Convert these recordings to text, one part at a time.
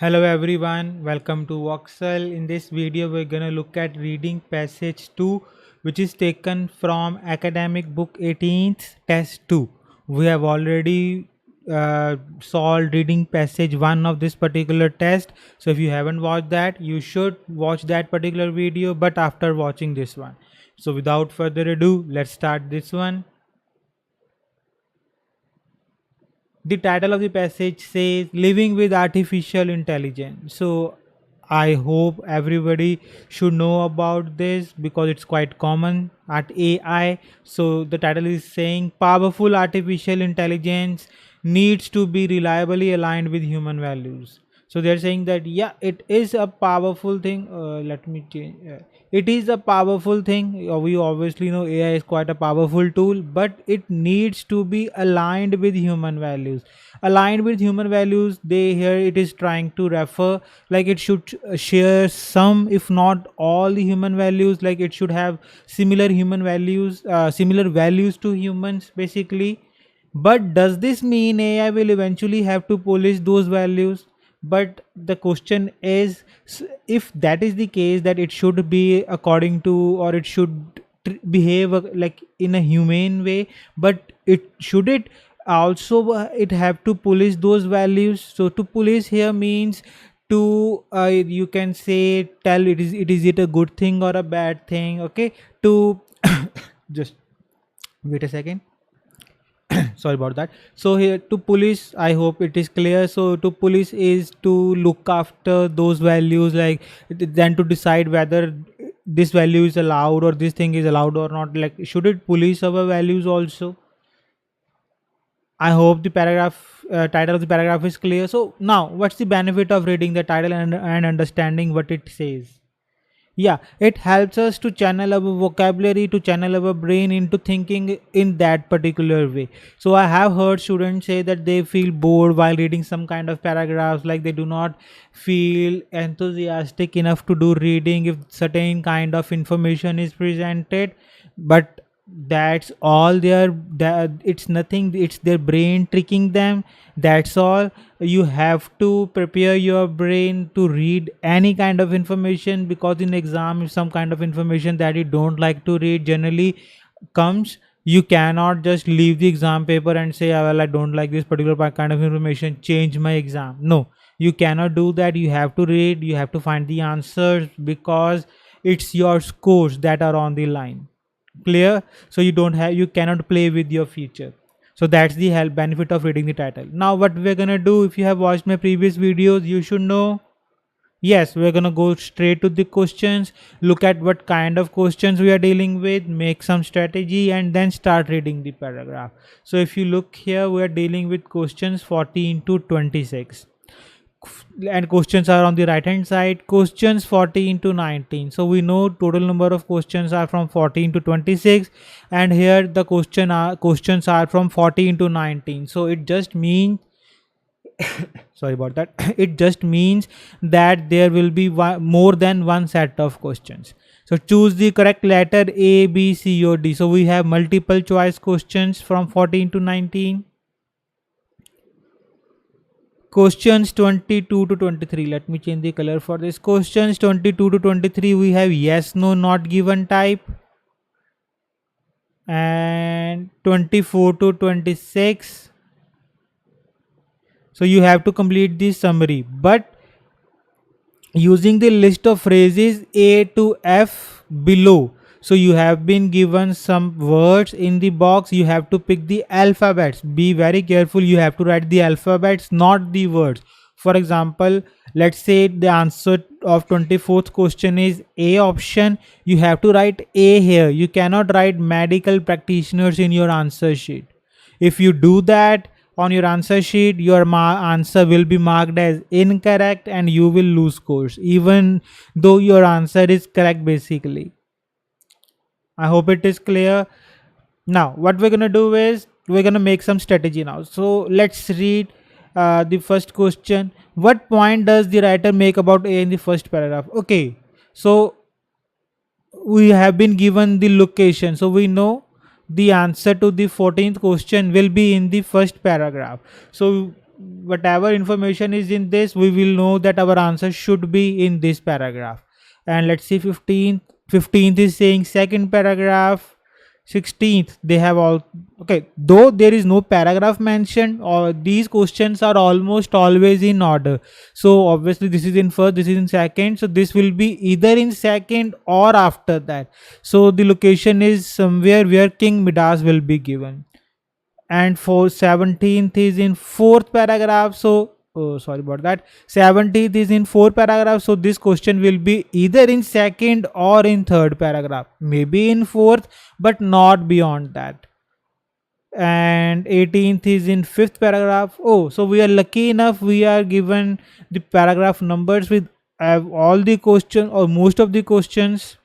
Hello everyone, welcome to Voxel. In this video, we're gonna look at reading passage 2, which is taken from academic book 18th test 2. We have already solved reading passage 1 of this particular test. So if you haven't watched that, you should watch that particular video, but after watching this one. So without further ado, let's start this one. The title of the passage says living with artificial intelligence. So I hope everybody should know about this because it's quite common at AI. So the title is saying powerful artificial intelligence needs to be reliably aligned with human values. So they're saying that yeah, it is a powerful thing. Let me change. It is a powerful thing. We obviously know AI is quite a powerful tool, but it needs to be aligned with human values. Aligned with human values, they here it is trying to refer like it should share some, if not all, the human values. Like it should have similar human values, similar values to humans, basically. But does this mean AI will eventually have to polish those values? But the question is, if that is the case, that it should be according to, or it should behave like in a humane way, but it should it also it have to polish those values. So to polish here means to you can say tell it is it a good thing or a bad thing. Okay, to just wait a second. Sorry about that. So here to police, I hope it is clear. So to police is to look after those values, like then to decide whether this value is allowed or this thing is allowed or not. Like should it police our values also? I hope the paragraph title of the paragraph is clear. So now what's the benefit of reading the title and understanding what it says? Yeah, it helps us to channel our vocabulary, to channel our brain into thinking in that particular way. So I have heard students say that they feel bored while reading some kind of paragraphs, like they do not feel enthusiastic enough to do reading if certain kind of information is presented. But that's all that it's nothing, it's their brain tricking them. That's all. You have to prepare your brain to read any kind of information, because in exam, if some kind of information that you don't like to read generally comes, you cannot just leave the exam paper and say, "Ah, well, I don't like this particular kind of information, change my exam." No, you cannot do that. You have to read, you have to find the answers, because it's your scores that are on the line. Clear? So you cannot play with your future. So that's the help benefit of reading the title. Now what we're gonna do, if you have watched my previous videos, you should know. Yes, we're gonna go straight to the questions, look at what kind of questions we are dealing with, make some strategy, and then start reading the paragraph. So if you look here, we are dealing with questions 14 to 26, and questions are on the right hand side. Questions 14 to 19. So we know total number of questions are from 14 to 26, and here the questions are from 14 to 19. So it just means sorry about that. It just means that there will be more than one set of questions. So choose the correct letter A, B, C, or D. So we have multiple choice questions from 14 to 19. Questions 22 to 23. Let me change the color for this. Questions 22 to 23, we have yes, no, not given type. And 24 to 26. So you have to complete the summary, but using the list of phrases A to F below. So you have been given some words in the box. You have to pick the alphabets. Be very careful. You have to write the alphabets, not the words. For example, let's say the answer of 24th question is A option. You have to write A here. You cannot write medical practitioners in your answer sheet. If you do that on your answer sheet, your answer will be marked as incorrect and you will lose scores, even though your answer is correct basically. I hope it is clear. Now what we're gonna do is we're gonna make some strategy now. So let's read the first question. What point does the writer make about A in the first paragraph? Okay, so we have been given the location, so we know the answer to the 14th question will be in the first paragraph. So whatever information is in this, we will know that our answer should be in this paragraph. And let's see, 15th is saying second paragraph. 16th, they have all, okay, though there is no paragraph mentioned, or these questions are almost always in order. So obviously this is in first, this is in second, so this will be either in second or after that. So the location is somewhere where King Midas will be given. And for 17th is in fourth paragraph. So oh, sorry about that, 17th is in fourth paragraph, so this question will be either in second or in third paragraph, maybe in fourth, but not beyond that. And 18th is in fifth paragraph. Oh, so we are lucky enough, we are given the paragraph numbers with all the question or most of the questions.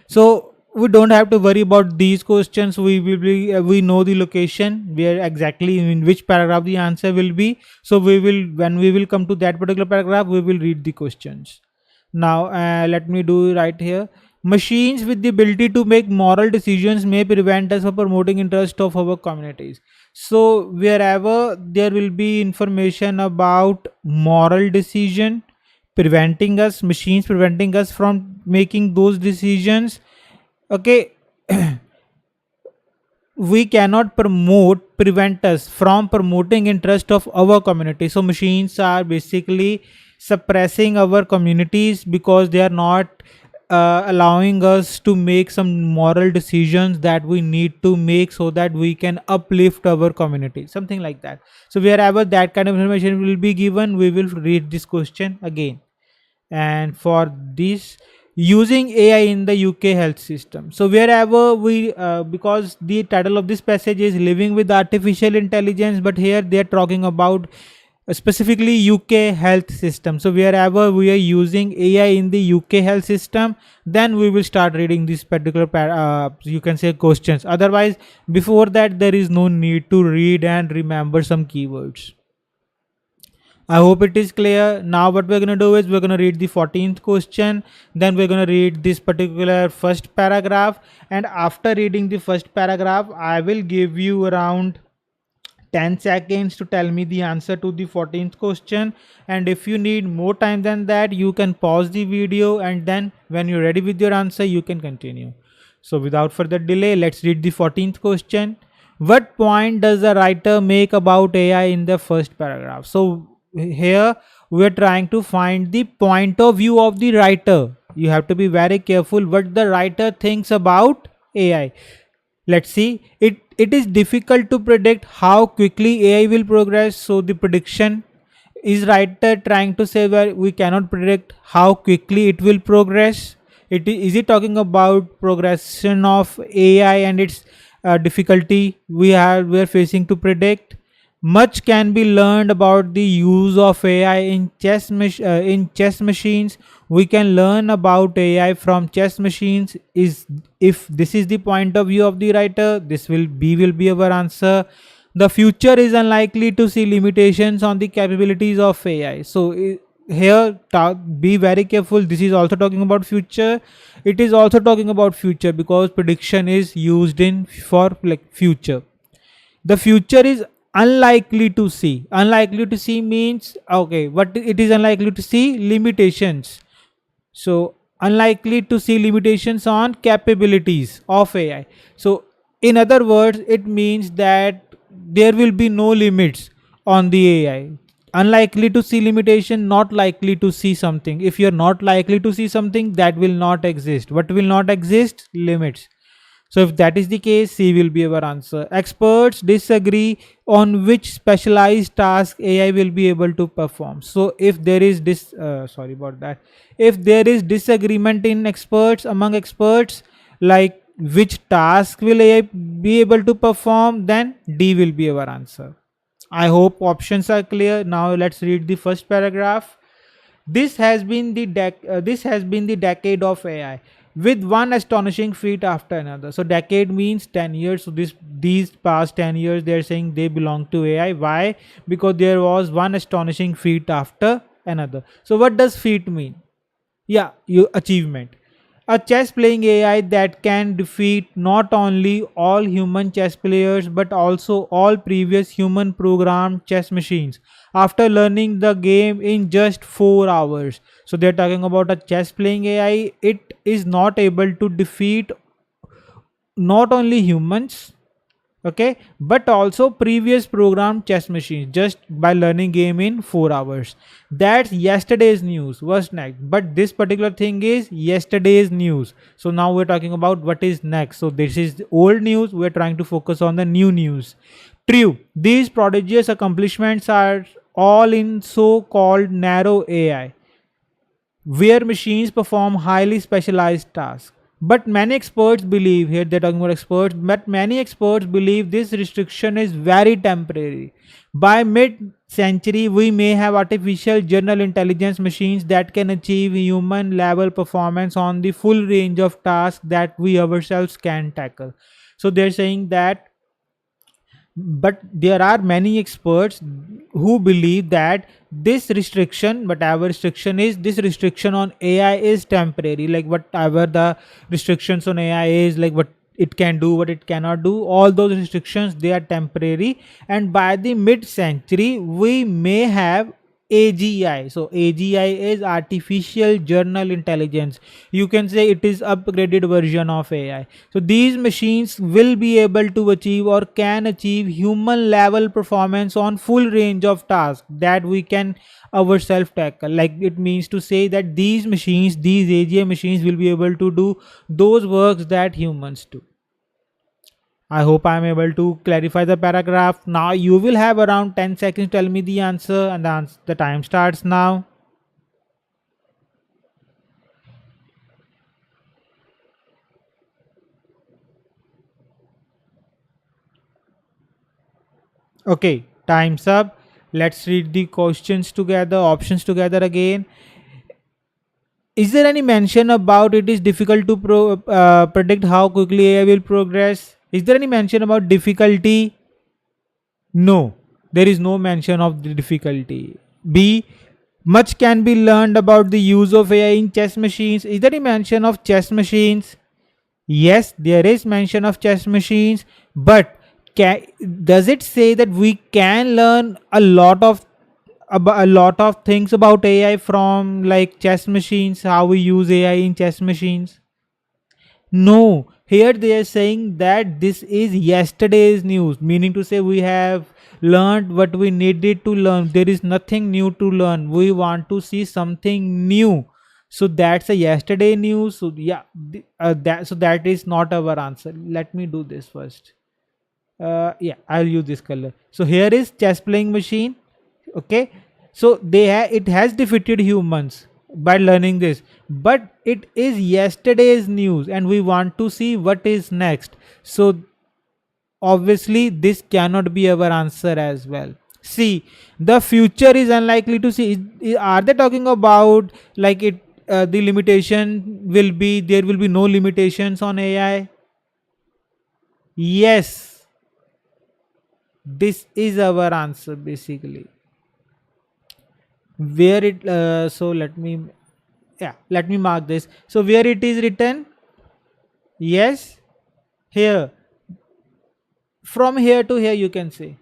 So we don't have to worry about these questions. We will be we know the location where exactly in which paragraph the answer will be. So we will, when we will come to that particular paragraph, we will read the questions. Now let me do right here. Machines with the ability to make moral decisions may prevent us from promoting interest of our communities. So wherever there will be information about moral decision preventing us, machines preventing us from making those decisions, okay, we cannot prevent us from promoting interest of our community. So machines are basically suppressing our communities because they are not allowing us to make some moral decisions that we need to make so that we can uplift our community, something like that. So wherever that kind of information will be given, we will read this question again. And for this, using AI in the UK health system. So wherever we because the title of this passage is living with artificial intelligence, but here they are talking about specifically UK health system. So wherever we are using AI in the UK health system, then we will start reading this particular you can say questions. Otherwise, before that, there is no need to read and remember some keywords. I hope it is clear. Now what we're going to do is we're going to read the 14th question. Then we're going to read this particular first paragraph. And after reading the first paragraph, I will give you around 10 seconds to tell me the answer to the 14th question. And if you need more time than that, you can pause the video, and then when you're ready with your answer, you can continue. So without further delay, let's read the 14th question. What point does the writer make about AI in the first paragraph? So here we are trying to find the point of view of the writer. You have to be very careful what the writer thinks about AI. Let's see. It is difficult to predict how quickly AI will progress. So the prediction is writer trying to say where we cannot predict how quickly it will progress. Is it talking about progression of AI and its difficulty we are facing to predict? Much can be learned about the use of AI in chess machines. We can learn about AI from chess machines. Is if this is the point of view of the writer, this will be our answer. The future is unlikely to see limitations on the capabilities of AI. So here be very careful. This is also talking about future. It is also talking about future because prediction is used in for like future. The future is unlikely to see. Unlikely to see means, okay, what it is unlikely to see? Limitations. So unlikely to see limitations on capabilities of AI. So in other words, it means that there will be no limits on the AI. Unlikely to see limitation, not likely to see something. If you're not likely to see something, that will not exist. What will not exist? Limits. So if that is the case, C will be our answer. Experts disagree on which specialized task AI will be able to perform. So if there is sorry about that. If there is disagreement in experts among experts, like which task will AI be able to perform, then D will be our answer. I hope options are clear. Now let's read the first paragraph. This has been the decade of AI, with one astonishing feat after another. So decade means 10 years. So these past 10 years they're saying they belong to AI. Why? Because there was one astonishing feat after another. So what does feat mean? Yeah, you achievement. A chess playing AI that can defeat not only all human chess players but also all previous human programmed chess machines after learning the game in just 4 hours. So they're talking about a chess playing AI. It is not able to defeat not only humans, okay, but also previous programmed chess machines just by learning game in 4 hours. That's yesterday's news. What's next? But this particular thing is yesterday's news. So now we're talking about what is next. So this is the old news, we're trying to focus on the new news. True, these prodigious accomplishments are all in so called narrow AI, where machines perform highly specialized tasks. But many experts believe, here they're talking about experts, but many experts believe this restriction is very temporary. By mid century, we may have artificial general intelligence machines that can achieve human level performance on the full range of tasks that we ourselves can tackle. So they're saying that, but there are many experts who believe that this restriction, whatever restriction is, this restriction on AI is temporary. Like whatever the restrictions on AI is, like what it can do, what it cannot do, all those restrictions, they are temporary. And by the mid century we may have AGI. So AGI is artificial general intelligence. You can say it is upgraded version of AI. So these machines will be able to achieve or can achieve human level performance on full range of tasks that we can ourselves tackle. Like it means to say that these machines, these AGI machines will be able to do those works that humans do. I hope I am able to clarify the paragraph. Now you will have around 10 seconds to tell me the answer, and the time starts now. Okay, time's up. Let's read the questions together, options together again. Is there any mention about it is difficult to predict how quickly AI will progress? Is there any mention about difficulty? No, there is no mention of the difficulty. B. Much can be learned about the use of AI in chess machines. Is there any mention of chess machines? Yes, there is mention of chess machines, but does it say that we can learn a lot of a lot of things about AI from like chess machines? How we use AI in chess machines? No, here they are saying that this is yesterday's news, meaning to say we have learned what we needed to learn. There is nothing new to learn. We want to see something new. So that's a yesterday news. So yeah, that is not our answer. Let me do this first. Yeah, I'll use this color. So here is chess playing machine. Okay, so it has defeated humans by learning this, but it is yesterday's news and we want to see what is next. So obviously this cannot be our answer as well. See, the future is unlikely to see. Are they talking about like it, the limitation will be, there will be no limitations on AI? Yes, this is our answer basically. Where it so let me, yeah, let me mark this. So where it is written, yes, here, from here to here you can say.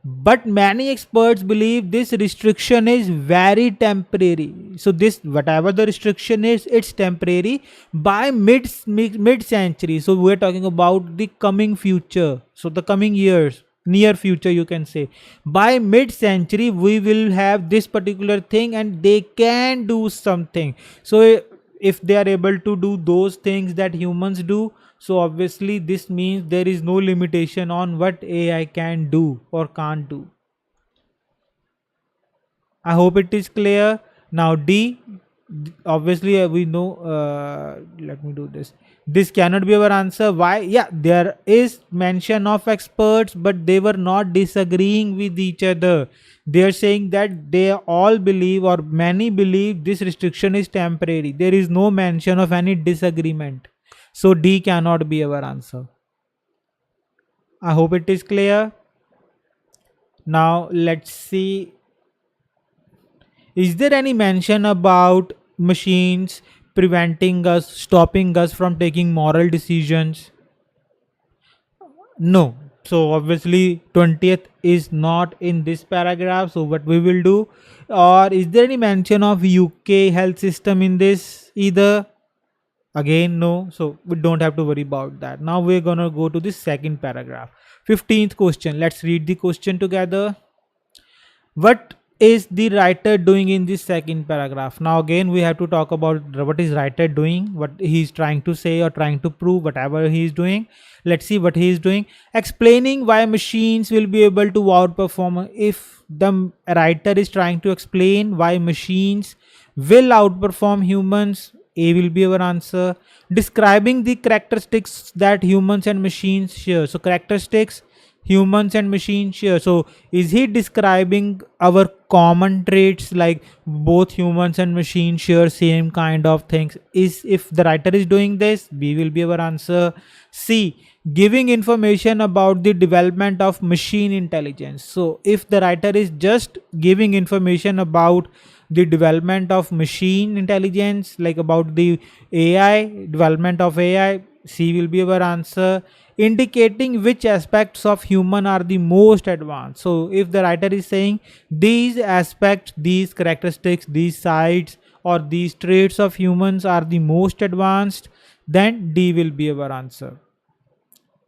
But many experts believe this restriction is very temporary. So this, whatever the restriction is, it's temporary by mid century. So we're talking about the coming future, so the coming years, near future you can say. By mid century we will have this particular thing and they can do something. So if they are able to do those things that humans do, so obviously this means there is no limitation on what AI can do or can't do. I hope it is clear. Now D, obviously we know, let me do this. This cannot be our answer. Why? Yeah, there is mention of experts, but they were not disagreeing with each other. They are saying that they all believe or many believe this restriction is temporary. There is no mention of any disagreement. So D cannot be our answer. I hope it is clear. Now let's see. Is there any mention about machines preventing us, stopping us from taking moral decisions? No. So obviously 20th is not in this paragraph. So what we will do, or is there any mention of UK health system in this either? Again, no. So we don't have to worry about that. Now we're gonna go to the second paragraph. 15th question. Let's read the question together. What is the writer doing in this second paragraph? Now again we have to talk about what is writer doing, what he's trying to say or trying to prove, whatever he is doing. Let's see what he is doing. Explaining why machines will be able to outperform. If the writer is trying to explain why machines will outperform humans, a will be our answer. Describing the characteristics that humans and machines share. So characteristics humans and machines share. So is he describing our common traits, like both humans and machines share same kind of things? Is, if the writer is doing this, B will be our answer. C, giving information about the development of machine intelligence. So if the writer is just giving information about the development of machine intelligence, like about the AI, development of AI, C will be our answer. Indicating which aspects of human are the most advanced. So if the writer is saying these aspects, these characteristics, these sides or these traits of humans are the most advanced, then D will be our answer.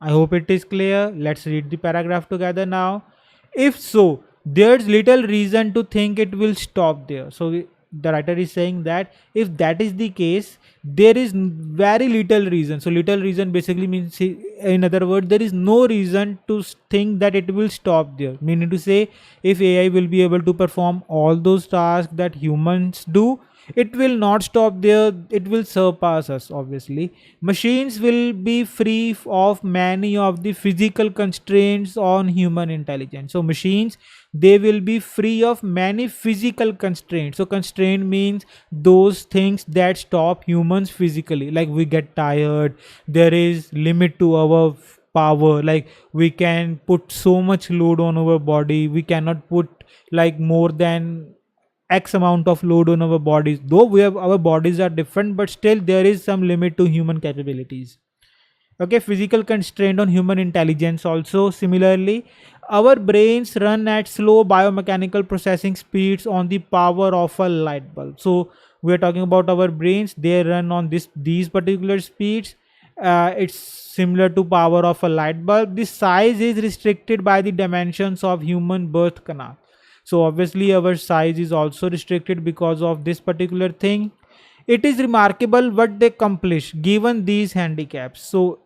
I hope it is clear. Let's read the paragraph together now. If so, there's little reason to think it will stop there. So the writer is saying that if that is the case, there is very little reason. So little reason basically means, in other words, there is no reason to think that it will stop there. Meaning to say, if AI will be able to perform all those tasks that humans do, it will not stop there, it will surpass us. Obviously machines will be free of many of the physical constraints on human intelligence. So machines, they will be free of many physical constraints. So constraint means those things that stop humans physically, like we get tired, there is limit to our power, like we can put so much load on our body, we cannot put like more than X amount of load on our bodies. Though we have, our bodies are different, but still there is some limit to human capabilities. Okay, physical constraint on human intelligence also. Similarly, our brains run at slow biomechanical processing speeds on the power of a light bulb. So we are talking about our brains, they run on these particular speeds. It's similar to power of a light bulb. The size is restricted by the dimensions of human birth canal. So obviously our size is also restricted because of this particular thing. It is remarkable what they accomplish given these handicaps. So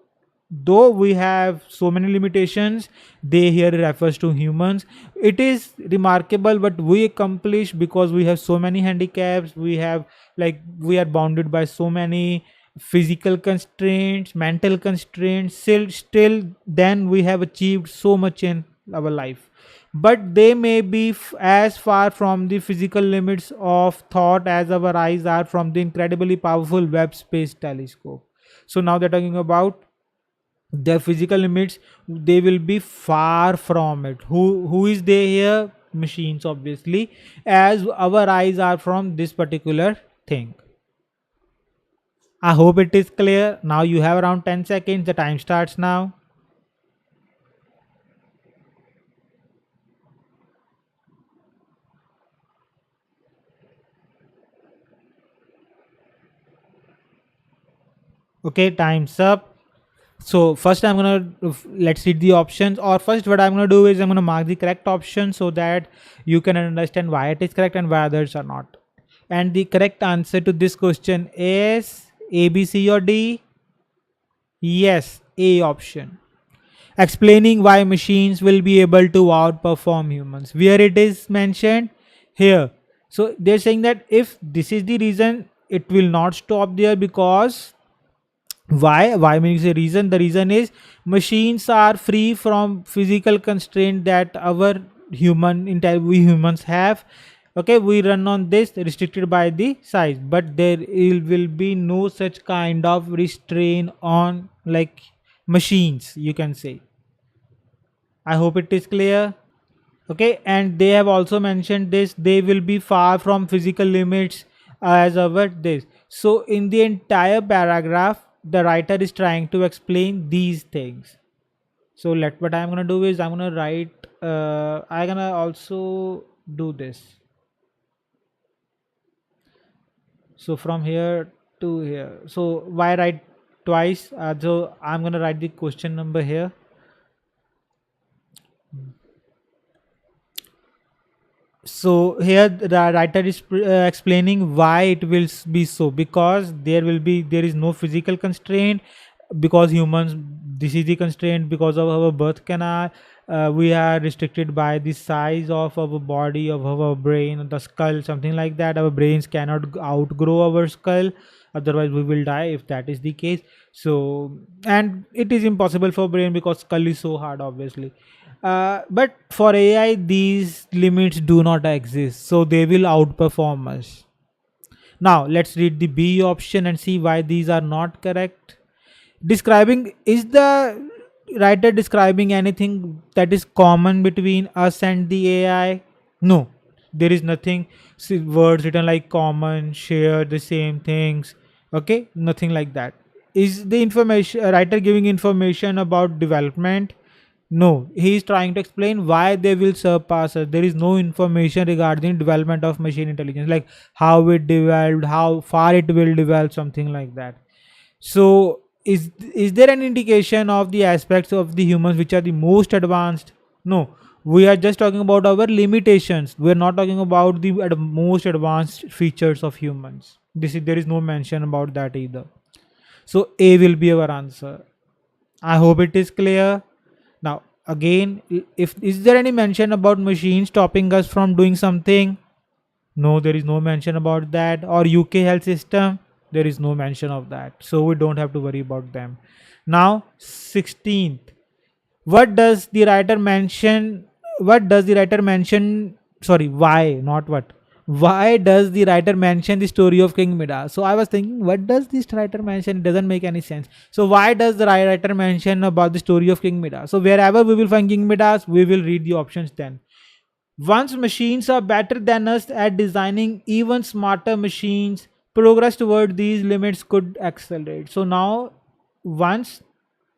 though we have so many limitations, they here refers to humans, it is remarkable what we accomplish because we have so many handicaps, we have, like, we are bounded by so many physical constraints, mental constraints. Still then we have achieved so much in our life, but they may be as far from the physical limits of thought as our eyes are from the incredibly powerful Webb Space Telescope. So now they're talking about the physical limits, they will be far from it. Who is they here? Machines, obviously, as our eyes are from this particular thing. I hope it is clear. Now you have around 10 seconds. The time starts now. Okay, time's up. So first I'm gonna, let's read the options, or first what I'm gonna do is I'm gonna mark the correct option so that you can understand why it is correct and why others are not. And the correct answer to this question is A, B, C or D. Yes, A option. Explaining why machines will be able to outperform humans. Where it is mentioned here. So they're saying that if this is the reason, it will not stop there, because why means the reason, the reason is machines are free from physical constraint that our we humans have. Okay, we run on this restricted by the size, but there will be no such kind of restraint on, like, machines, you can say. I hope it is clear. Okay, and they have also mentioned this, they will be far from physical limits as our this. So in the entire paragraph, the writer is trying to explain these things. So let what I'm gonna do is I'm gonna write. I'm gonna also do this. So from here to here. So why write twice? So I'm gonna write the question number here. So here the writer is explaining why it will be so, because there is no physical constraint, because humans, this is the constraint because of our birth canal. We are restricted by the size of our body, of our brain, the skull, something like that. Our brains cannot outgrow our skull, otherwise we will die if that is the case. So, and it is impossible for brain because skull is so hard, obviously. But for AI, these limits do not exist, so they will outperform us. Now, let's read the B option and see why these are not correct. Describing, is the writer describing anything that is common between us and the AI? No, there is nothing. See, words written like common, share, the same things. Okay, nothing like that. Is the information writer giving information about development? No, he is trying to explain why they will surpass us. There is no information regarding development of machine intelligence, like how it developed, how far it will develop, something like that. So, is there an indication of the aspects of the humans which are the most advanced? No, we are just talking about our limitations. We are not talking about the most advanced features of humans. There is no mention about that either. So A will be our answer. I hope it is clear. Now, again, if is there any mention about machines stopping us from doing something? No, there is no mention about that. Or UK health system, there is no mention of that. So we don't have to worry about them. Now, 16th. What does the writer mention? What does the writer mention? Sorry, why? Not what. Why does the writer mention the story of King Midas? So I was thinking, what does this writer mention? It doesn't make any sense. So why does the writer mention about the story of King Midas? So wherever we will find King Midas, we will read the options then. Once machines are better than us at designing even smarter machines, progress toward these limits could accelerate. So now, once,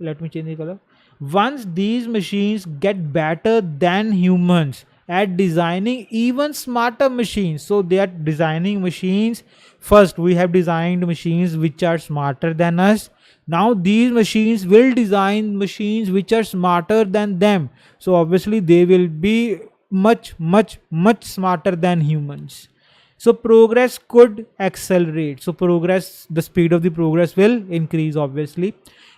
let me change the color. Once these machines get better than humans at designing even smarter machines, so they are designing machines. First, we have designed machines which are smarter than us. Now, these machines will design machines which are smarter than them. So, obviously, they will be much smarter than humans. So progress could accelerate. So progress, the speed of the progress will increase, obviously.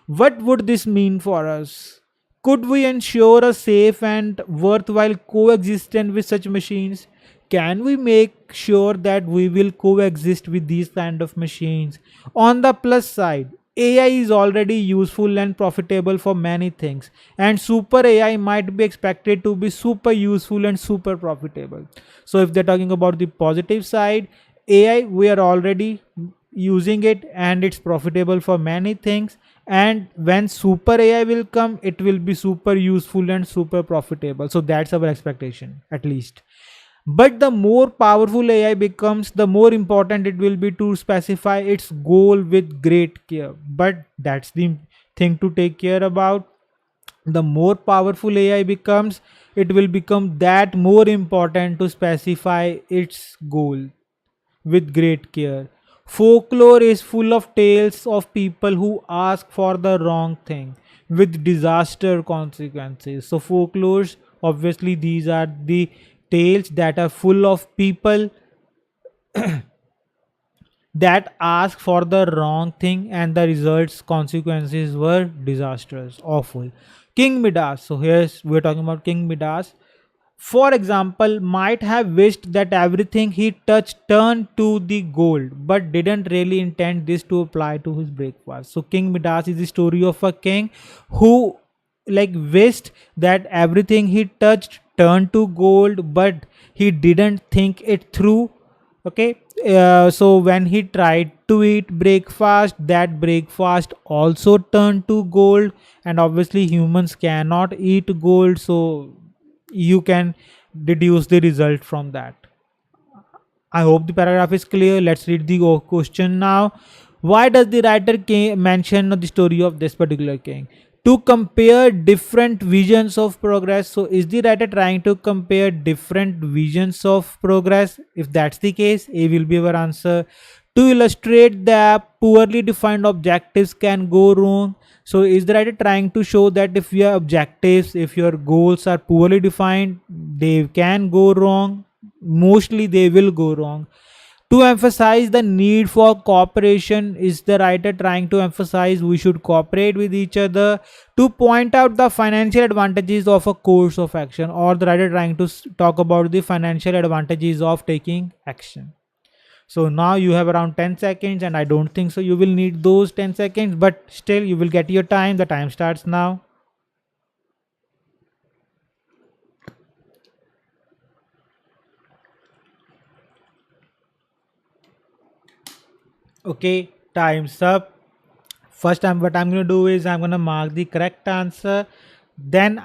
What would this mean for us? Could we ensure a safe and worthwhile coexistence with such machines? Can we make sure that we will coexist with these kind of machines? On the plus side, AI is already useful and profitable for many things, and super AI might be expected to be super useful and super profitable. So, if they're talking about the positive side, AI, we are already using it and it's profitable for many things. And when super AI will come, it will be super useful and super profitable. So, that's our expectation, at least. But the more powerful AI becomes, the more important it will be to specify its goal with great care. But that's the thing to take care about. The more powerful AI becomes, it will become that more important to specify its goal with great care. Folklore is full of tales of people who ask for the wrong thing with disaster consequences. So, folklores, obviously, these are the tales that are full of people that ask for the wrong thing and the results consequences were disastrous, awful. King Midas, so here's we're talking about King Midas, for example, might have wished that everything he touched turned to the gold, but didn't really intend this to apply to his breakfast. So King Midas is the story of a king who wished that everything he touched turned to gold, but he didn't think it through. Okay, so when he tried to eat breakfast, that breakfast also turned to gold, and obviously humans cannot eat gold, so you can deduce the result from that. I hope the paragraph is clear. Let's read the question now. Why does the writer mention the story of this particular king? To compare different visions of progress. So, is the writer trying to compare different visions of progress? If that's the case, A will be our answer. To illustrate that poorly defined objectives can go wrong. So, is the writer trying to show that if your objectives, if your goals are poorly defined, they can go wrong? Mostly they will go wrong. To emphasize the need for cooperation, is the writer trying to emphasize we should cooperate with each other? To point out the financial advantages of a course of action, or the writer trying to talk about the financial advantages of taking action? So now you have around 10 seconds, and I don't think so you will need those 10 seconds, but still you will get your time. The time starts now. Okay, time's up. First, what I'm going to do is I'm going to mark the correct answer. Then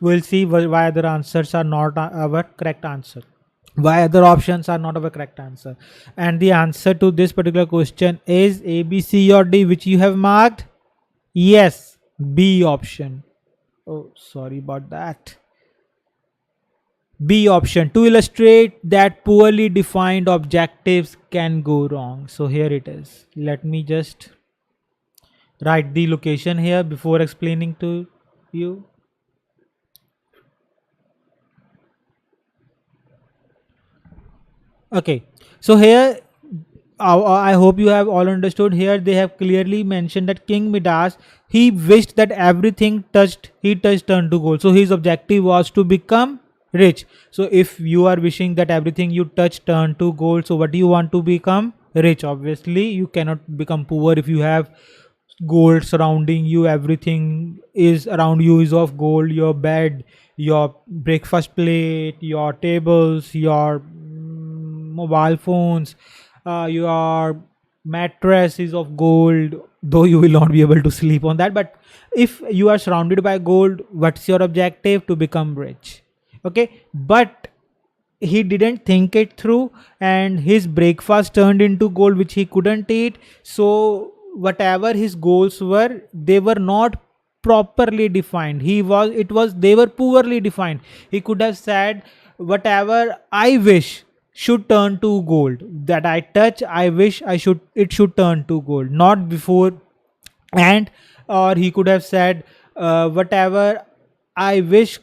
we'll see why other answers are not our correct answer. Why other options are not our correct answer. And the answer to this particular question is A, B, C, or D, which you have marked. Yes, B option. Oh, sorry about that. B option, to illustrate that poorly defined objectives can go wrong. So here it is. Let me just write the location here before explaining to you. Okay, so here I hope you have all understood. Here they have clearly mentioned that King Midas, he wished that everything he touched turned to gold. So his objective was to become rich. So if you are wishing that everything you touch turn to gold, so what do you want to become? Rich. Obviously you cannot become poor if you have gold surrounding you. Everything is around you is of gold. Your bed, your breakfast plate, your tables, your mobile phones, your mattress is of gold, though you will not be able to sleep on that. But if you are surrounded by gold, what's your objective? To become rich. Okay, but he didn't think it through, and his breakfast turned into gold which he couldn't eat. So whatever his goals were, they were not properly defined. They were poorly defined. He could have said, whatever I wish should turn to gold, that I touch, I wish it should turn to gold, not before. And or he could have said, whatever I wish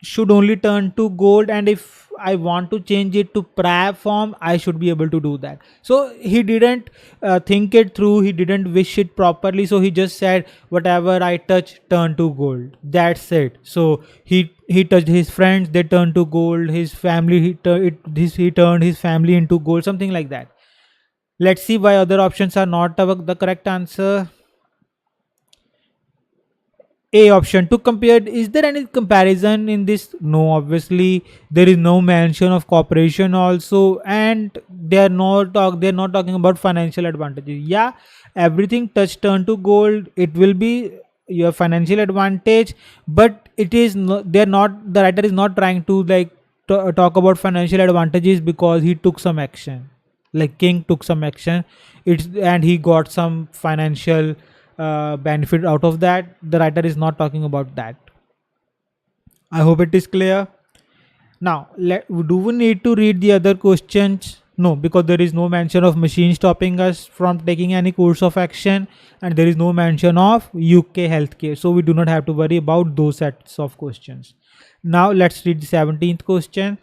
should only turn to gold, and if I want to change it to prayer form, I should be able to do that. So he didn't think it through, he didn't wish it properly, so he just said, whatever I touch turn to gold, that's it. So he touched his friends, they turned to gold. His family, he turned his family into gold, something like that. Let's see why other options are not the correct answer. A option, to compare. Is there any comparison in this? No, obviously there is no mention of cooperation also, and they're not talking about financial advantages. Yeah, everything touch turn to gold, it will be your financial advantage, but it is not, they're not the writer is not trying to like talk about financial advantages because he took some action, like king took some action, and he got some financial benefit out of that. The writer is not talking about that. I hope it is clear. Now, do we need to read the other questions? No, because there is no mention of machine stopping us from taking any course of action, and there is no mention of UK healthcare. So we do not have to worry about those sets of questions. Now let's read the 17th question.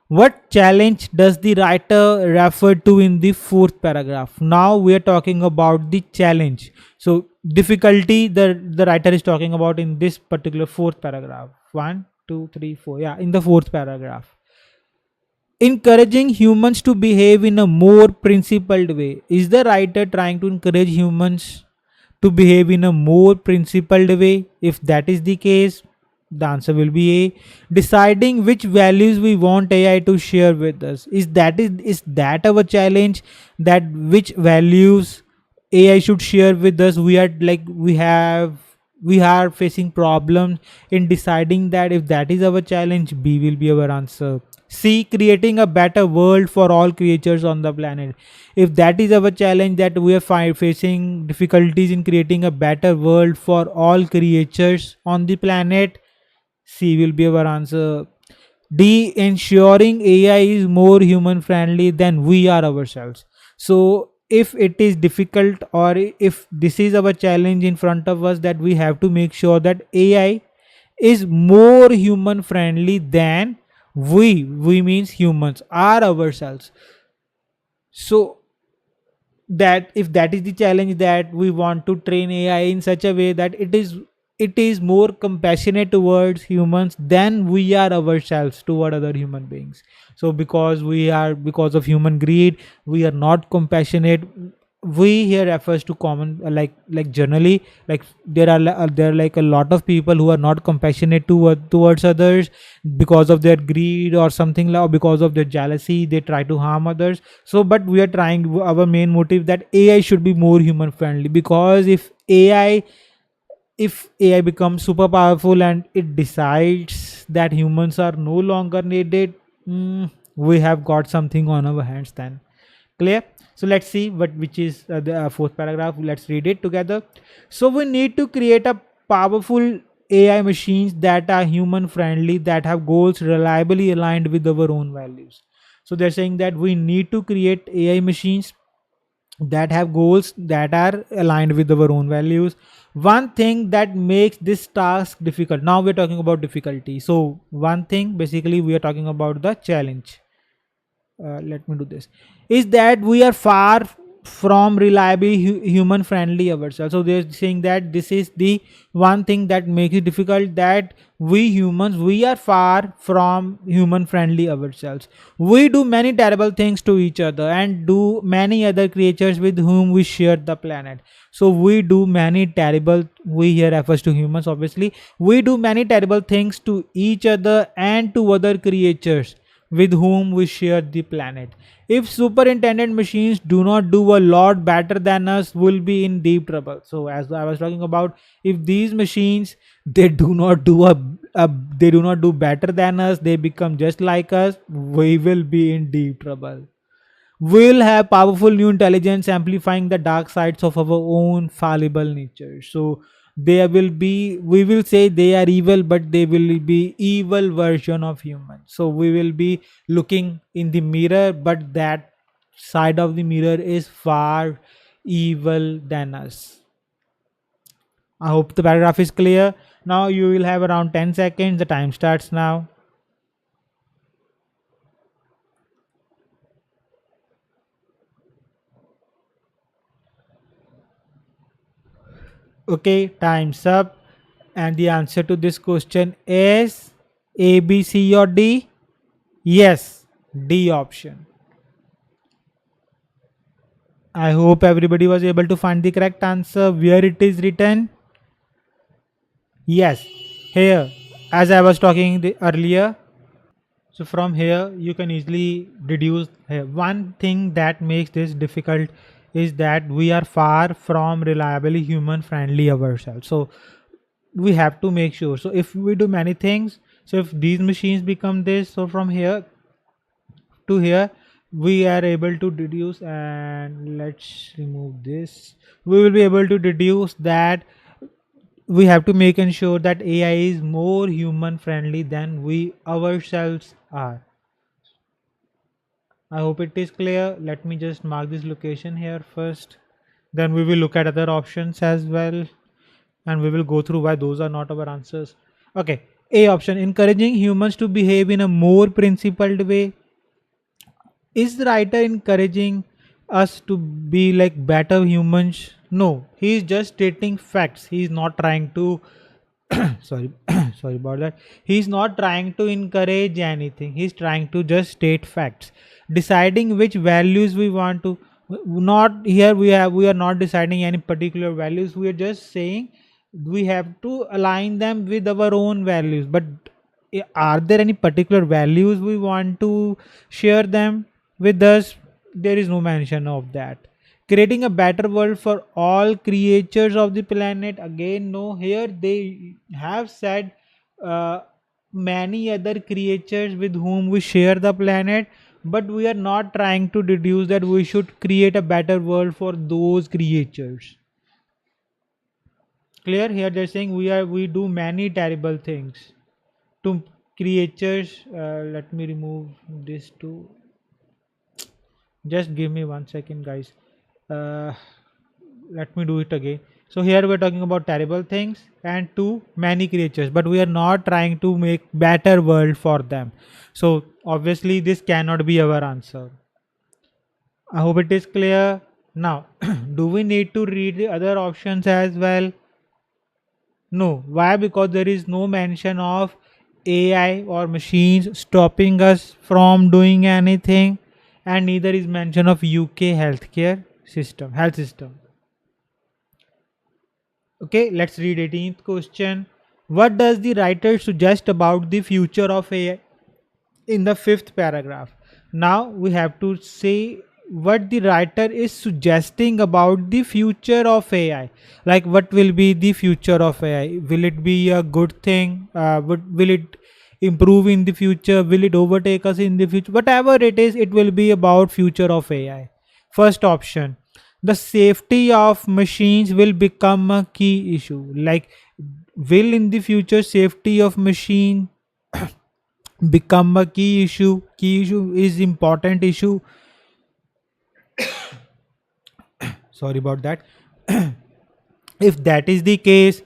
What challenge does the writer refer to in the fourth paragraph? Now we are talking about the challenge. So difficulty the writer is talking about in this particular fourth paragraph. 1, 2, 3, 4. Yeah, in the fourth paragraph. Encouraging humans to behave in a more principled way. Is the writer trying to encourage humans to behave in a more principled way? If that is the case, the answer will be A. Deciding which values we want AI to share with us. Is that our challenge? That which values AI should share with us? We are facing problems in deciding that. If that is our challenge, B will be our answer. C, creating a better world for all creatures on the planet. If that is our challenge, that we are facing difficulties in creating a better world for all creatures on the planet, C will be our answer. D, ensuring AI is more human friendly than we are ourselves. So if it is difficult, or if this is our challenge in front of us, that we have to make sure that AI is more human friendly than we means humans are ourselves. So that if that is the challenge, that we want to train AI in such a way that it is more compassionate towards humans than we are ourselves toward other human beings. So because of human greed, we are not compassionate. We here refers to common, like generally, like there are like a lot of people who are not compassionate towards others because of their greed or something, or because of their jealousy they try to harm others. So but we are trying, our main motive, that AI should be more human friendly, because if AI becomes super powerful and it decides that humans are no longer needed, we have got something on our hands then. Clear? So let's see what which is the fourth paragraph. Let's read it together. So we need to create a powerful AI machines that are human friendly, that have goals reliably aligned with our own values. So they're saying that we need to create AI machines that have goals that are aligned with our own values. One thing that makes this task difficult, now we're talking about difficulty. So one thing, basically we are talking about the challenge. Let me do this, is that we are far from reliably human friendly ourselves. So they're saying that this is the one thing that makes it difficult, that we humans, we are far from human friendly ourselves. We do many terrible things to each other and do many other creatures with whom we share the planet. So we do many terrible, we here refers to humans obviously, we do many terrible things to each other and to other creatures with whom we share the planet. If superintendent machines do not do a lot better than us, we'll be in deep trouble. So as I was talking about, if these machines, they do not do they do not do better than us, they become just like us, we will be in deep trouble. We'll have powerful new intelligence amplifying the dark sides of our own fallible nature. So there will be, we will say they are evil, but they will be evil version of human. So we will be looking in the mirror, but that side of the mirror is far evil than us. I hope the paragraph is clear. Now you will have around 10 seconds. The time starts now. Okay, time's up. And the answer to this question is A, B, C, or D? Yes, D option. I hope everybody was able to find the correct answer where it is written. Yes, here, as I was talking earlier. So from here, you can easily deduce here. One thing that makes this difficult is that we are far from reliably human friendly ourselves. So we have to make sure. So if we do many things, so if these machines become this, so from here to here, we are able to deduce, and let's remove this. We will be able to deduce that we have to make ensure that AI is more human friendly than we ourselves are. I hope it is clear. Let me just mark this location here first. Then we will look at other options as well, and we will go through why those are not our answers. Okay, A option, encouraging humans to behave in a more principled way. Is the writer encouraging us to be like better humans? No, he is just stating facts. He is not trying to sorry sorry about that. He's not trying to encourage anything, he's trying to just state facts. Deciding which values we want to, not here, we are not deciding any particular values, we are just saying we have to align them with our own values. But are there any particular values we want to share them with us? There is no mention of that. Creating a better world for all creatures of the planet, again no, here they have said uh, many other creatures with whom we share the planet, but we are not trying to deduce that we should create a better world for those creatures. Clear? Here they're saying we do many terrible things to creatures. Let me remove this too. Just give me 1 second, guys. uh, Let me do it again. So here we're talking about terrible things and to many creatures, but we are not trying to make better world for them. So obviously this cannot be our answer. I hope it is clear. Now do we need to read the other options as well? No. Why? Because there is no mention of AI or machines stopping us from doing anything, and neither is mention of UK health system. Okay, let's read 18th question. What does the writer suggest about the future of AI in the fifth paragraph? Now we have to say what the writer is suggesting about the future of AI. Like, what will be the future of AI? Will it be a good thing? Will it improve in the future? Will it overtake us in the future? Whatever it is, it will be about future of AI. First option, the safety of machines will become a key issue. Like, will in the future safety of machine become a key issue is important issue. Sorry about that. If that is the case,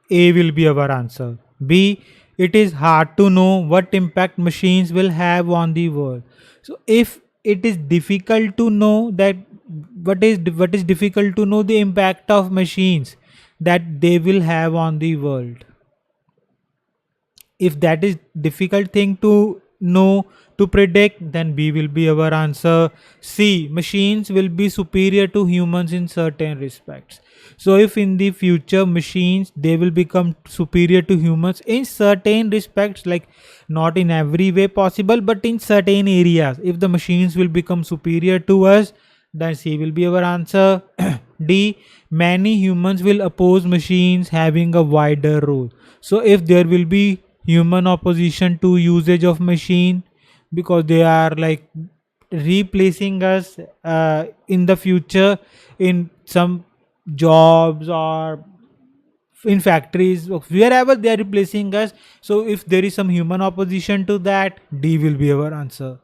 A will be our answer. B, it is hard to know what impact machines will have on the world. So if it is difficult to know that, what is difficult to know the impact of machines that they will have on the world. If that is difficult thing to know, to predict, then B will be our answer. C, machines will be superior to humans in certain respects. So if in the future machines they will become superior to humans in certain respects, like not in every way possible, but in certain areas, if the machines will become superior to us, then C will be our answer. D, many humans will oppose machines having a wider role. So if there will be human opposition to usage of machine, because they are like replacing us in the future in some jobs or in factories, wherever they are replacing us. So if there is some human opposition to that, D will be our answer.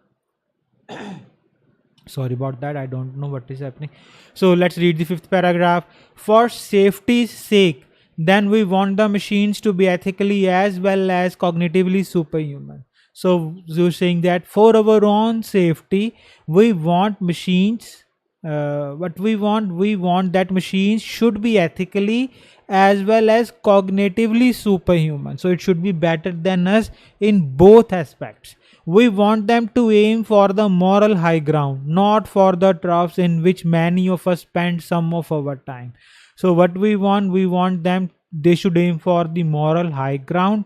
Sorry about that, I don't know what is happening. So let's read the fifth paragraph. For safety's sake, then we want the machines to be ethically as well as cognitively superhuman. So you're saying that for our own safety, we want machines. What we want that machines should be ethically as well as cognitively superhuman. So it should be better than us in both aspects. We want them to aim for the moral high ground, not for the troughs in which many of us spend some of our time. So what we want them, they should aim for the moral high ground,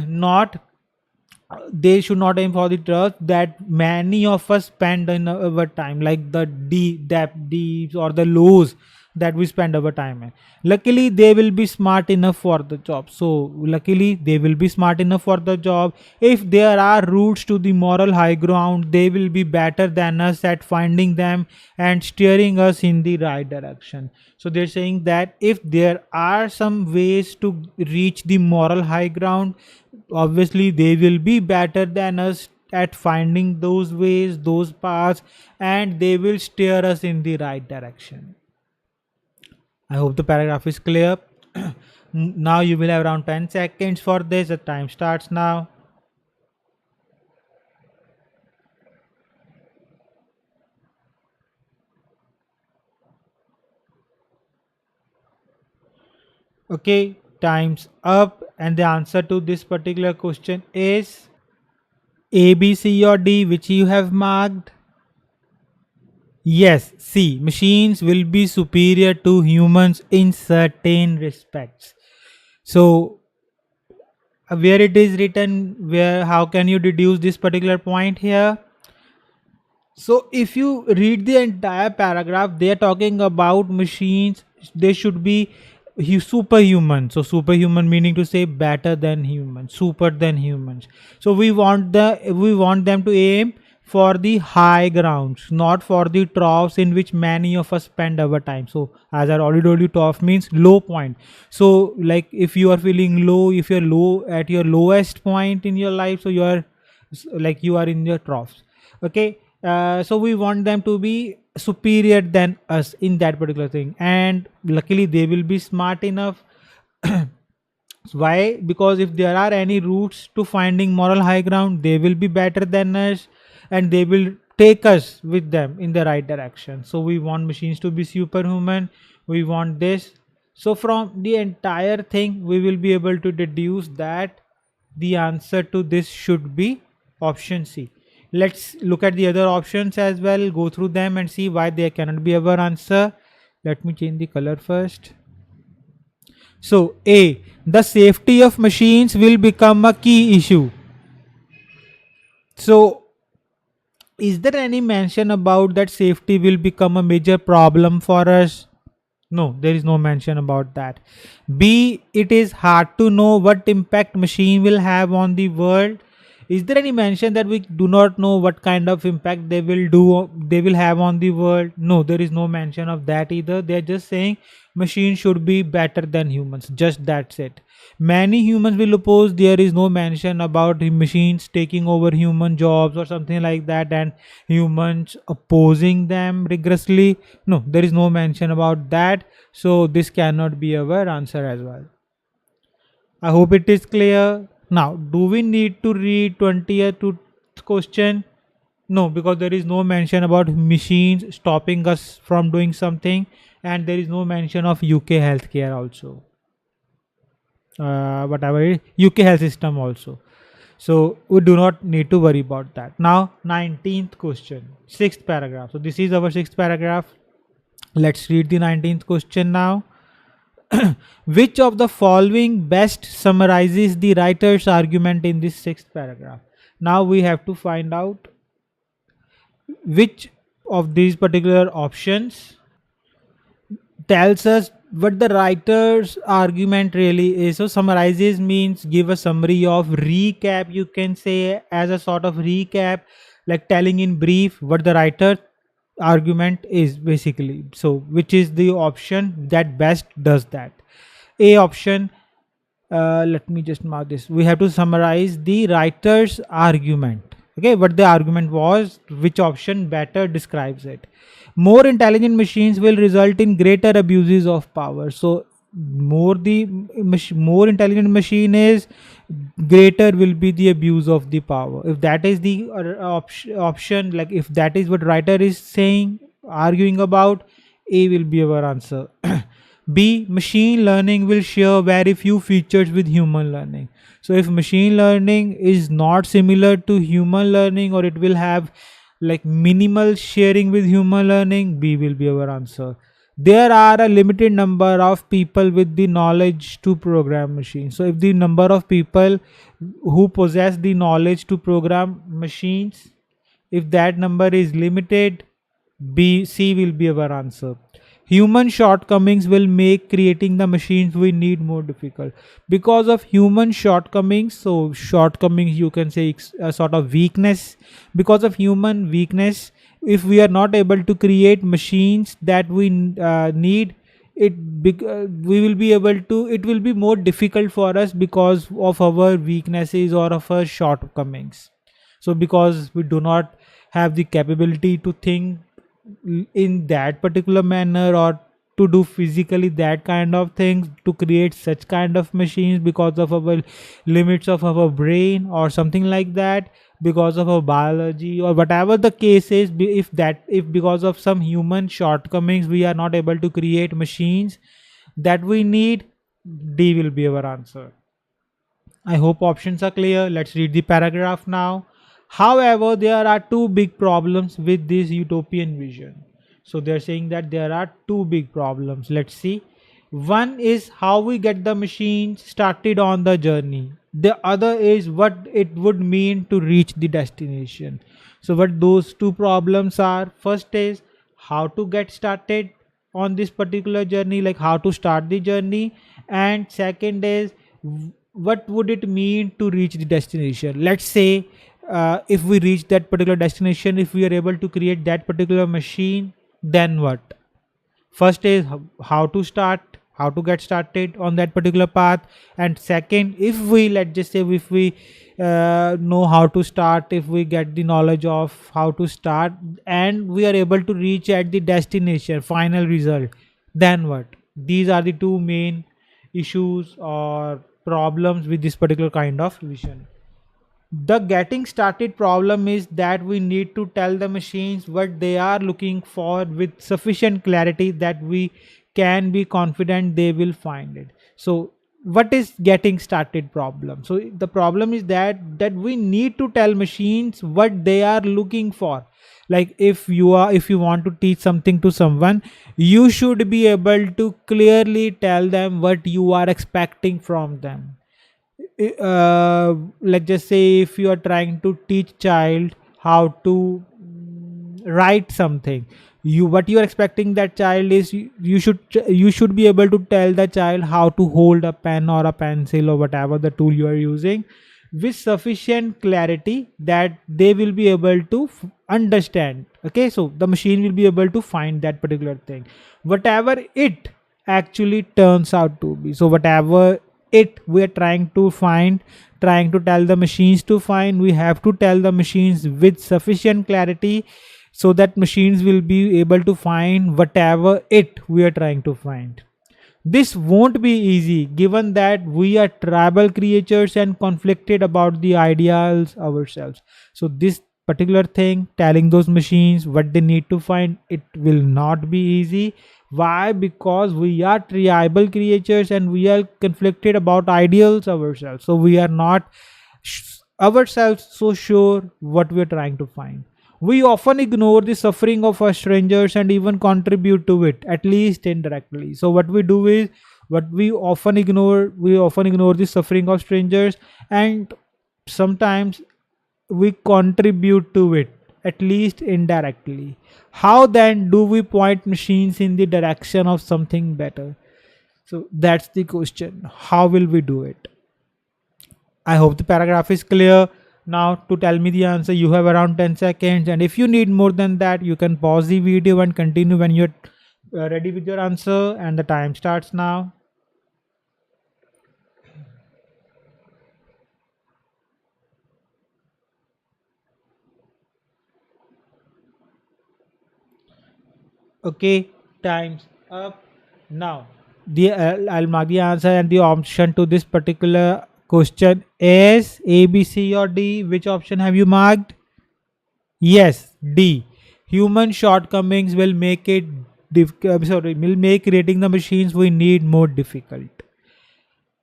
not, they should not aim for the trust that many of us spend in our time, like the deeps or the lows that we spend our time in. Luckily they will be smart enough for the job. So luckily they will be smart enough for the job. If there are routes to the moral high ground, they will be better than us at finding them and steering us in the right direction. So they're saying that if there are some ways to reach the moral high ground, obviously they will be better than us at finding those ways, those paths, and they will steer us in the right direction. I hope the paragraph is clear. Now you will have around 10 seconds for this. The time starts now. Okay, time's up, and the answer to this particular question is A, B, C, or D, which you have marked. Yes, C. Machines will be superior to humans in certain respects. So, where it is written, where, how can you deduce this particular point here? So, if you read the entire paragraph, they are talking about machines. They should be superhuman. So superhuman meaning to say better than humans, super than humans. So we want them to aim for the high grounds, not for the troughs in which many of us spend our time. So as I already told you, trough means low point. So like if you are feeling low, if you're low at your lowest point in your life, so you are like you are in your troughs. Okay. So we want them to be superior than us in that particular thing, and luckily they will be smart enough. Why? Because if there are any routes to finding moral high ground, they will be better than us, and they will take us with them in the right direction. So we want machines to be superhuman. We want this. So from the entire thing we will be able to deduce that the answer to this should be option C. Let's look at the other options as well, go through them and see why they cannot be our answer. Let me change the color first. So A, the safety of machines will become a key issue. So is there any mention about that safety will become a major problem for us? No, there is no mention about that. B, it is hard to know what impact machine will have on the world. Is there any mention that we do not know what kind of impact they will have on the world? No, there is no mention of that either. They are just saying machines should be better than humans. Just that's it. Many humans will oppose. There is no mention about machines taking over human jobs or something like that, and humans opposing them rigorously. No, there is no mention about that. So this cannot be our answer as well. I hope it is clear. Now, do we need to read 20th to question? No, because there is no mention about machines stopping us from doing something, and there is no mention of UK healthcare also. Whatever it is, UK health system also. So we do not need to worry about that. Now, 19th question, sixth paragraph. So this is our sixth paragraph. Let's read the 19th question now. Which of the following best summarizes the writer's argument in this sixth paragraph? Now we have to find out which of these particular options tells us what the writer's argument really is. So summarizes means give a summary of, recap you can say, as a sort of recap, like telling in brief what the writer argument is basically. So which is the option that best does that? A option, let me just mark this. We have to summarize the writer's argument. Okay, what the argument was, which option better describes it. More intelligent machines will result in greater abuses of power. So more intelligent machine is, greater will be the abuse of the power. If that is the option, like if that is what writer is saying, arguing about, A will be our answer. B, machine learning will share very few features with human learning. So if machine learning is not similar to human learning, or it will have like minimal sharing with human learning, B will be our answer. There are a limited number of people with the knowledge to program machines. So if the number of people who possess the knowledge to program machines, if that number is limited, C will be our answer. Human shortcomings will make creating the machines we need more difficult. Because of human shortcomings, so shortcomings you can say a sort of weakness. Because of human weakness, if we are not able to create machines that we need, we will be able to, it will be more difficult for us because of our weaknesses or of our shortcomings. So because we do not have the capability to think in that particular manner, or to do physically that kind of things, to create such kind of machines, because of our limits of our brain or something like that, because of our biology or whatever the case is, if because of some human shortcomings we are not able to create machines that we need, D will be our answer. I hope options are clear. Let's read the paragraph now. However, there are two big problems with this utopian vision. So they're saying that there are two big problems. Let's see. One is how we get the machine started on the journey. The other is what it would mean to reach the destination. So what those two problems are, first is how to get started, on this particular journey, like how to start the journey. And second is, what would it mean to reach the destination. Let's say if we reach that particular destination, if we are able to create that particular machine, then what? First is how to start, how to get started on that particular path. And second, if we, let's just say, if we know how to start, if we get the knowledge of how to start, and we are able to reach at the destination final result, then what? These are the two main issues or problems with this particular kind of vision. The getting started problem is that we need to tell the machines what they are looking for with sufficient clarity that we can be confident they will find it. So what is getting started problem? So the problem is that we need to tell machines what they are looking for. Like if you want to teach something to someone, you should be able to clearly tell them what you are expecting from them. Let's just say if you are trying to teach child how to write something, you what you are expecting that child is, you should be able to tell the child how to hold a pen or a pencil or whatever the tool you are using with sufficient clarity that they will be able to understand. Okay, so the machine will be able to find that particular thing, whatever it actually turns out to be. So whatever it we are trying to find, trying to tell the machines to find, we have to tell the machines with sufficient clarity so that machines will be able to find whatever it we are trying to find. This won't be easy given that we are tribal creatures and conflicted about the ideals ourselves. So this particular thing, telling those machines what they need to find, it will not be easy. Why? Because we are tribal creatures and we are conflicted about ideals ourselves. So we are not ourselves so sure what we are trying to find. We often ignore the suffering of our strangers and even contribute to it, at least indirectly. So what we do is, what we often ignore the suffering of strangers, and sometimes we contribute to it, at least indirectly. How then do we point machines in the direction of something better? So that's the question. How will we do it? I hope the paragraph is clear. Now to tell me the answer, you have around 10 seconds, and if you need more than that, you can pause the video and continue when you're ready with your answer, and the time starts now. Okay, time's up. Now the I'll mark the answer, and the option to this particular question is A, B, C or D. Which option have you marked? Yes, D. Human shortcomings will make it will make creating the machines we need more difficult.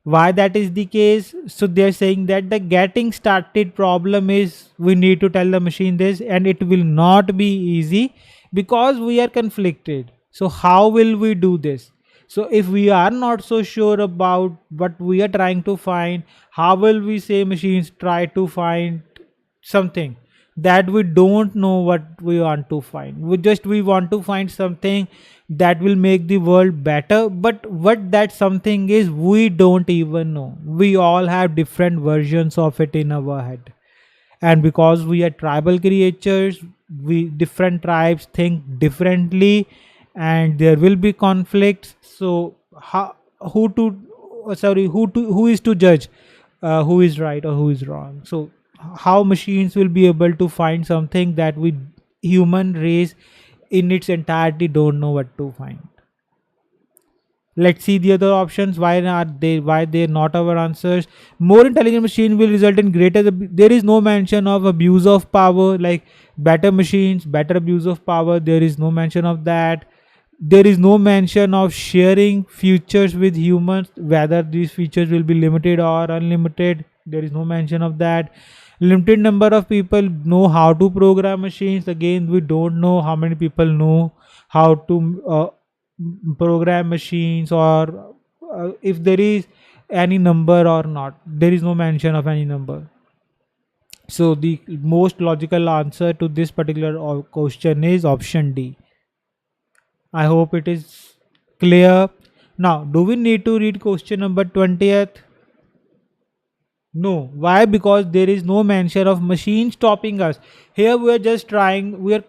Why that is the case? So they're saying that the getting started problem is, we need to tell the machine this, and it will not be easy because we are conflicted. So how will we do this? So if we are not so sure about what we are trying to find, how will we say machines try to find something that we don't know what we want to find? We want to find something that will make the world better, but what that something is, we don't even know. We all have different versions of it in our head, and because we are tribal creatures, we different tribes think differently, and there will be conflicts. So how who to who is to judge who is right or who is wrong? So how machines will be able to find something that we human race in its entirety don't know what to find? Let's see the other options. Why they're not our answers? More intelligent machine will result in greater there is no mention of abuse of power, like better machines, better abuse of power. There is no mention of that. There is no mention of sharing features with humans, whether these features will be limited or unlimited. There is no mention of that. Limited number of people know how to program machines. Again, we don't know how many people know how to program machines, or if there is any number or not. There is no mention of any number. So the most logical answer to this particular question is option D. I hope it is clear. Now, do we need to read question number 20th? No. Why? Because there is no mention of machine stopping us. Here we are just trying, we are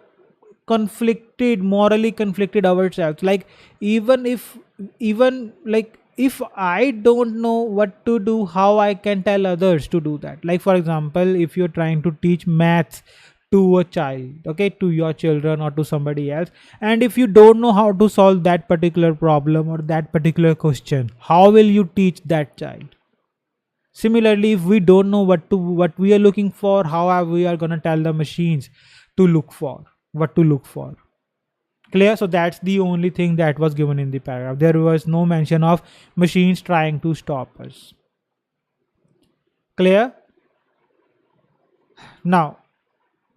conflicted, morally conflicted ourselves. Like, even if, even like, if I don't know what to do, how I can tell others to do that? Like, for example, if you're trying to teach maths to a child, okay, to your children or to somebody else, and if you don't know how to solve that particular problem or that particular question, how will you teach that child? Similarly, if we don't know what we are looking for, how are we are gonna tell the machines to look for what to look for? Clear? So that's the only thing that was given in the paragraph. There was no mention of machines trying to stop us. Clear? Now,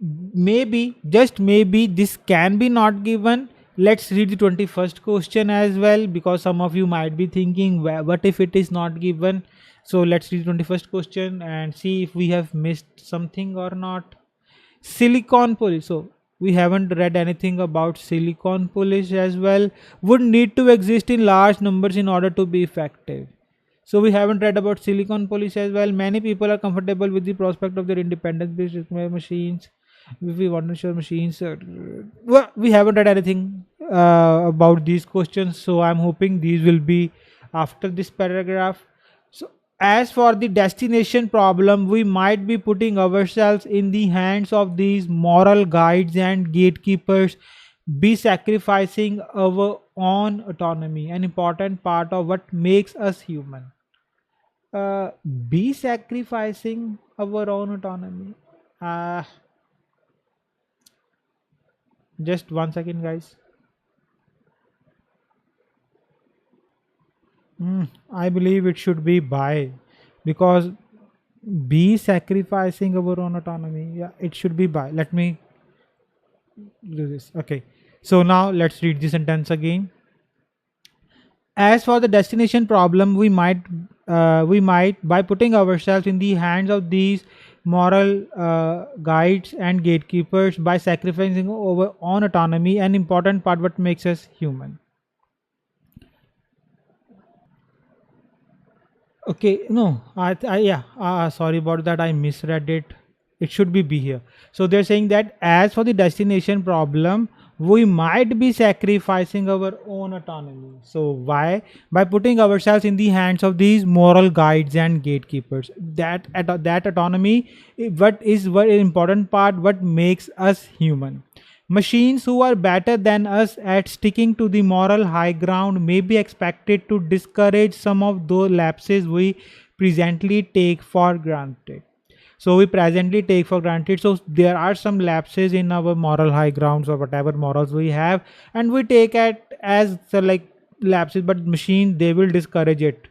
maybe, just maybe, this can be not given. Let's read the 21st question as well, because some of you might be thinking, what if it is not given? So let's read the 21st question and see if we have missed something or not. Silicon police. So we haven't read anything about silicon police as well. Would need to exist in large numbers in order to be effective. So we haven't read about silicon police as well. Many people are comfortable with the prospect of their independence based machines. If we want to show machines, well, we haven't read anything about these questions. So I'm hoping these will be after this paragraph. So as for the destination problem, we might be putting ourselves in the hands of these moral guides and gatekeepers, be sacrificing our own autonomy, an important part of what makes us human. uh, be sacrificing our own autonomy. uh, just 1 second, guys. I believe it should be by, because be sacrificing our own autonomy, yeah, it should be by. Let me do this. Okay, so now let's read the sentence again. As for the destination problem, we might by putting ourselves in the hands of these moral guides and gatekeepers, by sacrificing our own autonomy, an important part what makes us human. Okay, no, yeah, sorry about that. I misread it. It should be here. So they're saying that as for the destination problem, we might be sacrificing our own autonomy. So why? By putting ourselves in the hands of these moral guides and gatekeepers. That autonomy, what is very important part, what makes us human. Machines who are better than us at sticking to the moral high ground may be expected to discourage some of those lapses we presently take for granted. So we presently take for granted. So there are some lapses in our moral high grounds or whatever morals we have, and we take it as like lapses, but machine, they will discourage it.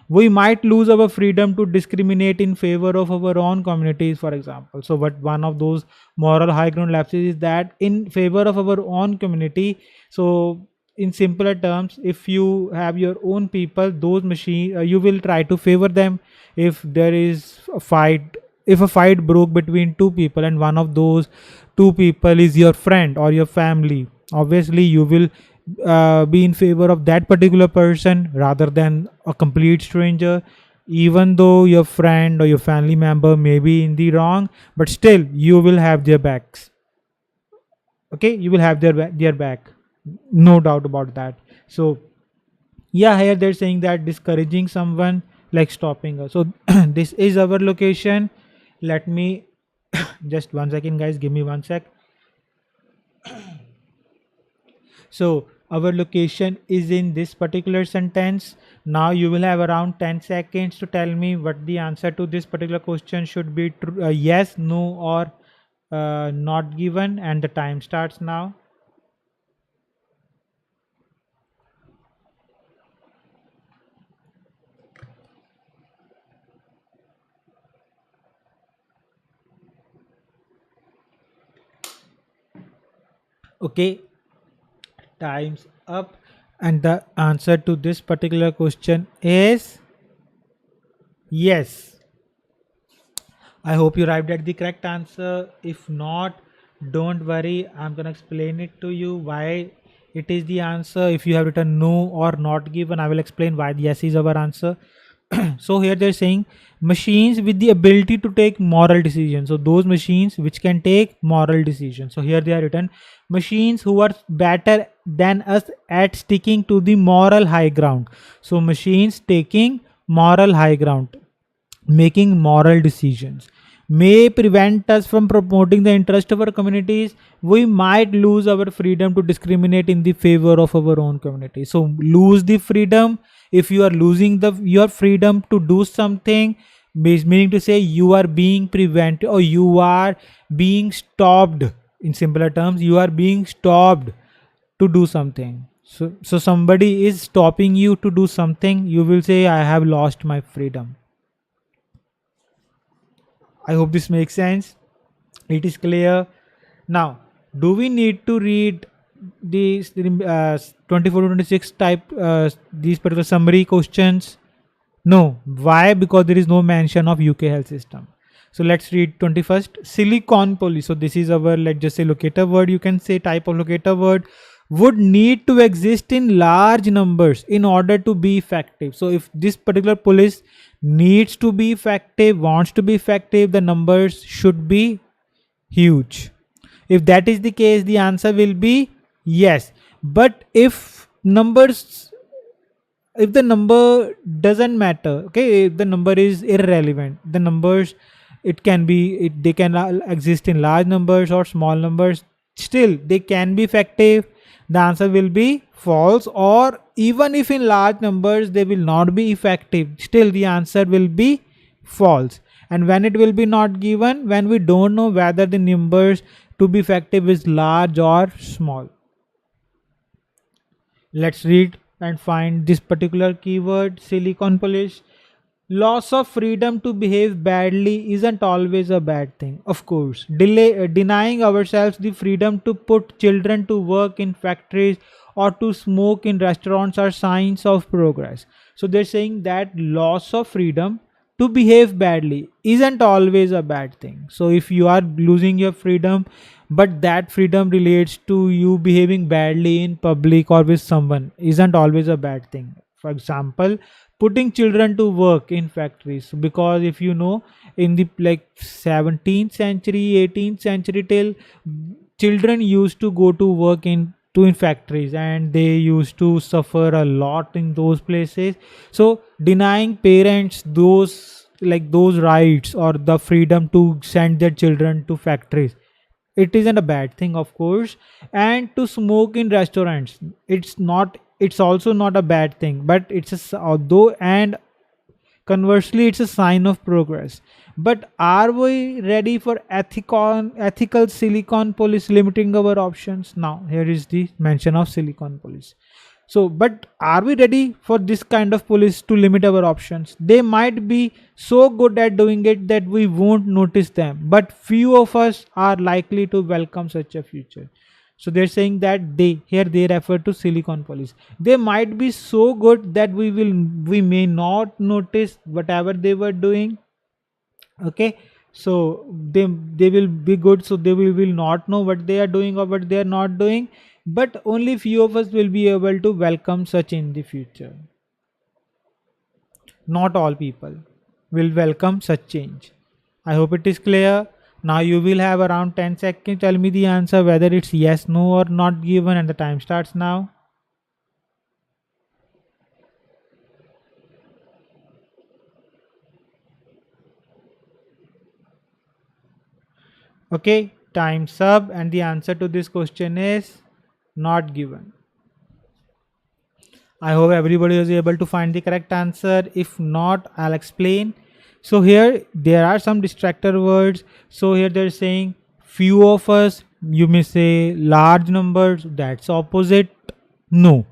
We might lose our freedom to discriminate in favor of our own communities, for example. So what one of those moral high ground lapses is that in favor of our own community. So in simpler terms, if you have your own people, those machine, you will try to favor them. If there is a fight, if a fight broke between two people and one of those two people is your friend or your family, obviously you will be in favor of that particular person rather than a complete stranger. Even though your friend or your family member may be in the wrong, but still you will have their backs. Okay, you will have their back, no doubt about that. So yeah, here they're saying that discouraging someone, like stopping us. So this is our location. Let me just 1 second, guys, give me 1 sec. So our location is in this particular sentence. Now you will have around 10 seconds to tell me what the answer to this particular question should be. Yes, no, or not given, and the time starts now. Okay, time's up, and the answer to this particular question is yes. I hope you arrived at the correct answer. If not, don't worry. I'm gonna explain it to you why it is the answer. If you have written no or not given, I will explain why the yes is our answer. So here they're saying machines with the ability to take moral decisions. So those machines which can take moral decisions. So here they are written machines who are better than us at sticking to the moral high ground. So machines taking moral high ground, making moral decisions, may prevent us from promoting the interest of our communities. We might lose our freedom to discriminate in the favor of our own community. So lose the freedom. If you are losing the your freedom to do something, meaning to say you are being prevented or you are being stopped. In simpler terms, you are being stopped to do something. So somebody is stopping you to do something, you will say I have lost my freedom. I hope this makes sense. It is clear. Now, do we need to read these 24 to 26 type these particular summary questions? No. Why? Because there is no mention of UK health system. So let's read 21st. Silicon police. So this is our, let's just say, locator word. You can say type of locator word would need to exist in large numbers in order to be effective. So if this particular police needs to be effective, wants to be effective, the numbers should be huge. If that is the case, the answer will be yes. But if the number doesn't matter, okay, if the number is irrelevant, the numbers, they can exist in large numbers or small numbers, still they can be effective. The answer will be false. Or even if in large numbers they will not be effective, still the answer will be false. And when it will be not given, when we don't know whether the numbers to be effective is large or small. Let's read and find this particular keyword, silicon polish. Loss of freedom to behave badly isn't always a bad thing. Of course, denying ourselves the freedom to put children to work in factories or to smoke in restaurants are signs of progress. So they're saying that loss of freedom to behave badly isn't always a bad thing. So if you are losing your freedom, but that freedom relates to you behaving badly in public or with someone, isn't always a bad thing. For example, putting children to work in factories, because if you know, in the like 17th century, 18th century till, children used to go to work in factories, and they used to suffer a lot in those places. So denying parents those rights or the freedom to send their children to factories, it isn't a bad thing, of course. And to smoke in restaurants, it's also not a bad thing, but although, and conversely, it's a sign of progress. But are we ready for ethical silicon police limiting our options? Now here is the mention of silicon police. So, but are we ready for this kind of police to limit our options? They might be so good at doing it that we won't notice them, but few of us are likely to welcome such a future. So they're saying that they refer to silicon police. They might be so good that we may not notice whatever they were doing. Okay, so they will be good, so will not know what they are doing or what they are not doing, but only few of us will be able to welcome such in the future. Not all people will welcome such change. I hope it is clear. Now you will have around 10 seconds. Tell me the answer whether it's yes, no or not given, and the time starts now. Okay, time's up, and the answer to this question is not given. I hope everybody was able to find the correct answer. If not, I'll explain. So here there are some distractor words. So here they're saying few of us, you may say large numbers, that's opposite. No.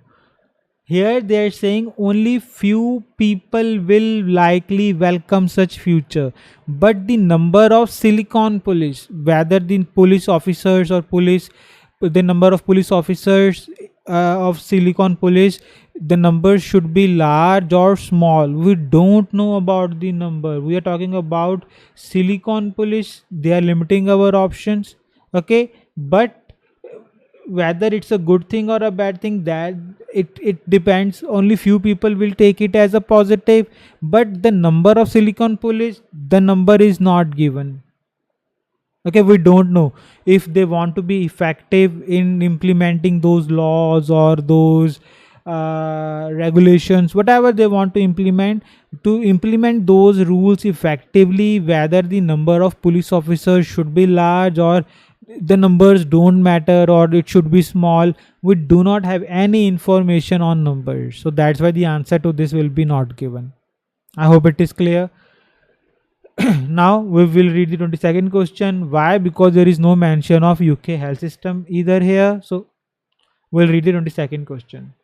Here they are saying only few people will likely welcome such future, but the number of silicon police, whether the police officers or the number of police officers of silicon police, the number should be large or small. We don't know about the number. We are talking about silicon police. They are limiting our options. Okay, but whether it's a good thing or a bad thing, that it depends. Only few people will take it as a positive, but the number of silicon police, the number is not given. Okay, we don't know if they want to be effective in implementing those laws or those regulations, whatever they want to implement those rules effectively, whether the number of police officers should be large or the numbers don't matter or it should be small. We do not have any information on numbers, so that's why the answer to this will be not given. I hope it is clear. Now we will read the 22nd question. Why? Because there is no mention of UK health system either here. So we'll read the 22nd question.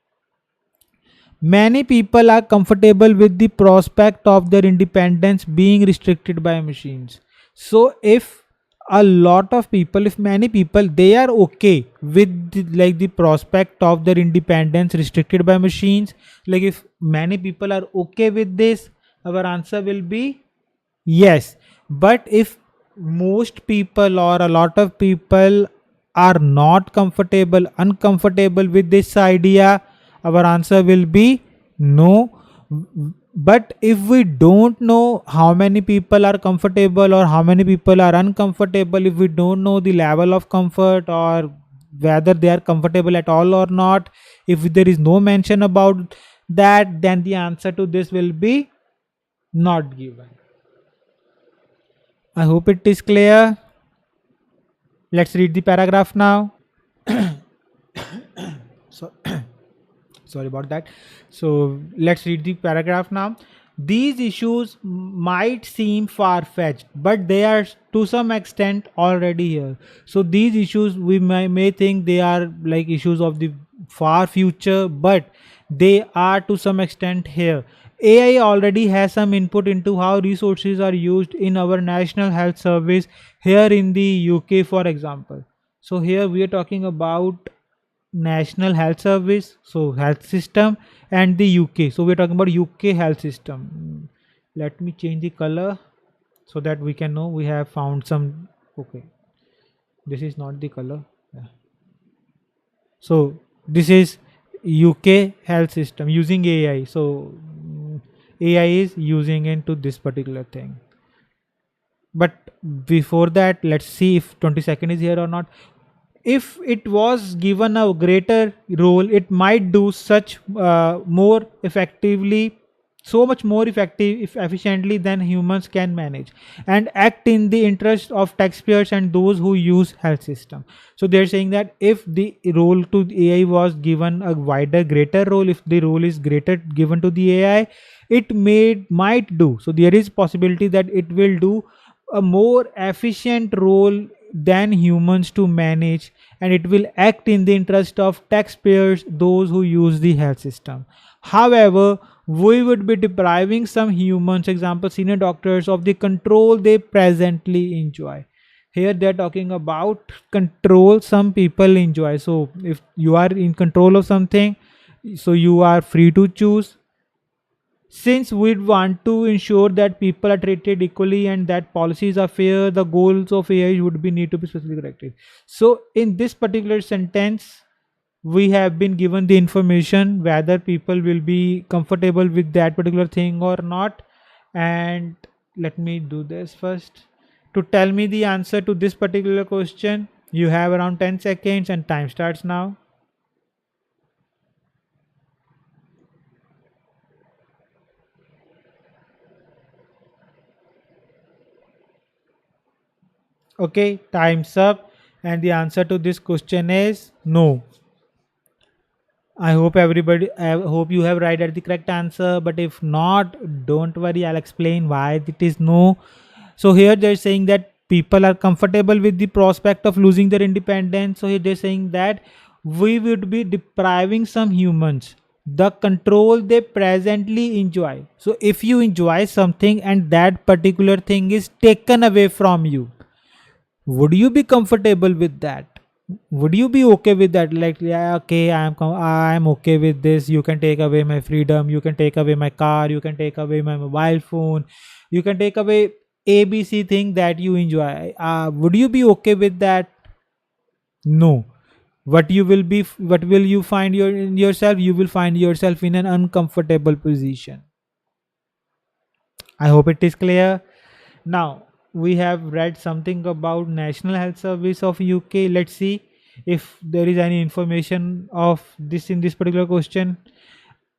Many people are comfortable with the prospect of their independence being restricted by machines. So if a lot of people, if many people, they are okay with the prospect of their independence restricted by machines, like if many people are okay with this, our answer will be yes. But if most people or a lot of people are not comfortable, uncomfortable with this idea, our answer will be no. But if we don't know how many people are comfortable or how many people are uncomfortable, if we don't know the level of comfort or whether they are comfortable at all or not, if there is no mention about that, then the answer to this will be not given. I hope it is clear. Let's read the paragraph now. So, sorry about that. So, let's read the paragraph now. These issues might seem far fetched, but they are to some extent already here. So, these issues we may think they are like issues of the far future, but they are to some extent here. AI already has some input into how resources are used in our national health service here in the UK, for example. So, here we are talking about national health service, so health system, and the UK. So, we are talking about UK health system. Let me change the color so that we can know we have found some. Okay, this is not the color. Yeah. So, this is UK health system using AI. So, AI is using into this particular thing. But before that, let's see if 22nd is here or not. If it was given a greater role, it might do such more effectively, so much more effective, if efficiently than humans can manage, and act in the interest of taxpayers and those who use health system. So they're saying that if the role to the AI was given a wider, greater role, if the role is greater given to the AI, it might do. So there is possibility that it will do a more efficient role than humans to manage, and it will act in the interest of taxpayers, those who use the health system. However, we would be depriving some humans, example senior doctors, of the control they presently enjoy. Here they are talking about control some people enjoy. So if you are in control of something, so you are free to choose. Since we want to ensure that people are treated equally and that policies are fair, the goals of AI would be need to be specifically corrected. So in this particular sentence, we have been given the information whether people will be comfortable with that particular thing or not. And let me do this first. To tell me the answer to this particular question, you have around 10 seconds and time starts now. Okay, time's up. And the answer to this question is no. I hope everybody, I hope you have right at the correct answer. But if not, don't worry, I'll explain why it is no. So here they're saying that people are comfortable with the prospect of losing their independence. So here they're saying that we would be depriving some humans the control they presently enjoy. So if you enjoy something and that particular thing is taken away from you, would you be comfortable with that? Would you be okay with that? Like, yeah, okay, I'm okay with this. You can take away my freedom, you can take away my car, you can take away my mobile phone, you can take away ABC thing that you enjoy. Would you be okay with that? No. what will you find in yourself? You will find yourself in an uncomfortable position. I hope it is clear. Now we have read something about National Health Service of UK. Let's see if there is any information of this in this particular question.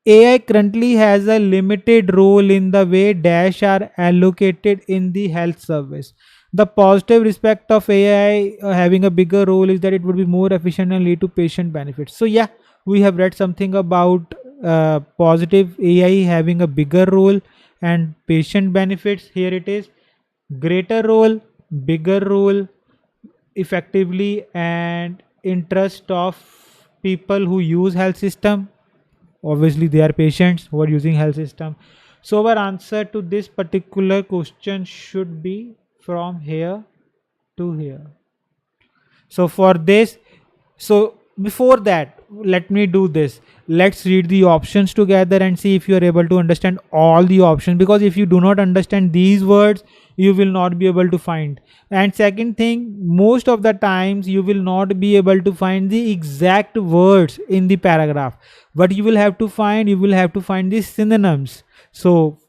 AI currently has a limited role in the way dash are allocated in the health service. The positive respect of AI having a bigger role is that it would be more efficient and lead to patient benefits. So yeah, we have read something about positive AI having a bigger role and patient benefits. Here it is: greater role, bigger role, effectively and interest of people who use health system. Obviously they are patients who are using health system. So our answer to this particular question should be from here to here. So for this, so before that, let me do this. Let's read the options together and see if you are able to understand all the options, because if you do not understand these words, you will not be able to find. And second thing, most of the times you will not be able to find the exact words in the paragraph. What you will have to find, you will have to find the synonyms. So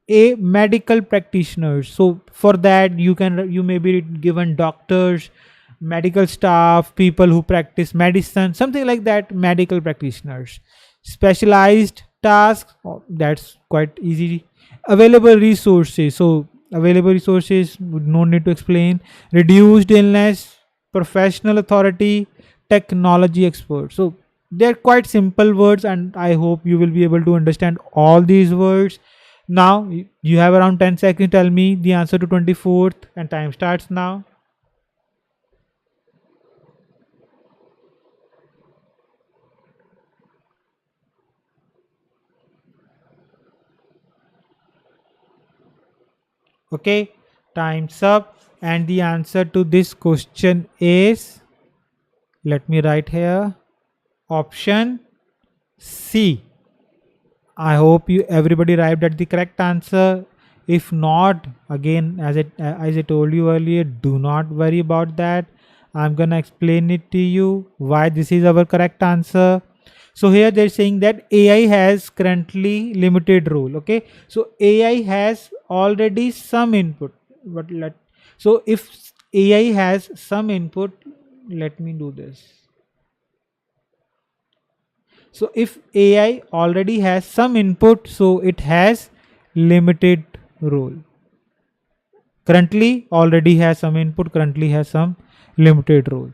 a medical practitioner, so for that you may be given doctors, medical staff, people who practice medicine, something like that. Medical practitioners. Specialized tasks, oh, that's quite easy. Available resources, so available resources, no need to explain. Reduced illness, professional authority, technology expert. So they're quite simple words, and I hope you will be able to understand all these words. Now you have around 10 seconds. Tell me the answer to 24th, and time starts now. Okay, time's up. And the answer to this question is, let me write here, option C. I hope you everybody arrived at the correct answer. If not, again, as I told you earlier, do not worry about that. I'm gonna explain it to you why this is our correct answer. So here they're saying that AI has currently limited role. Okay, so AI has already some input. But let so if AI has some input, let me do this. So if AI already has some input, so it has limited role. Currently already has some input, currently has some limited role.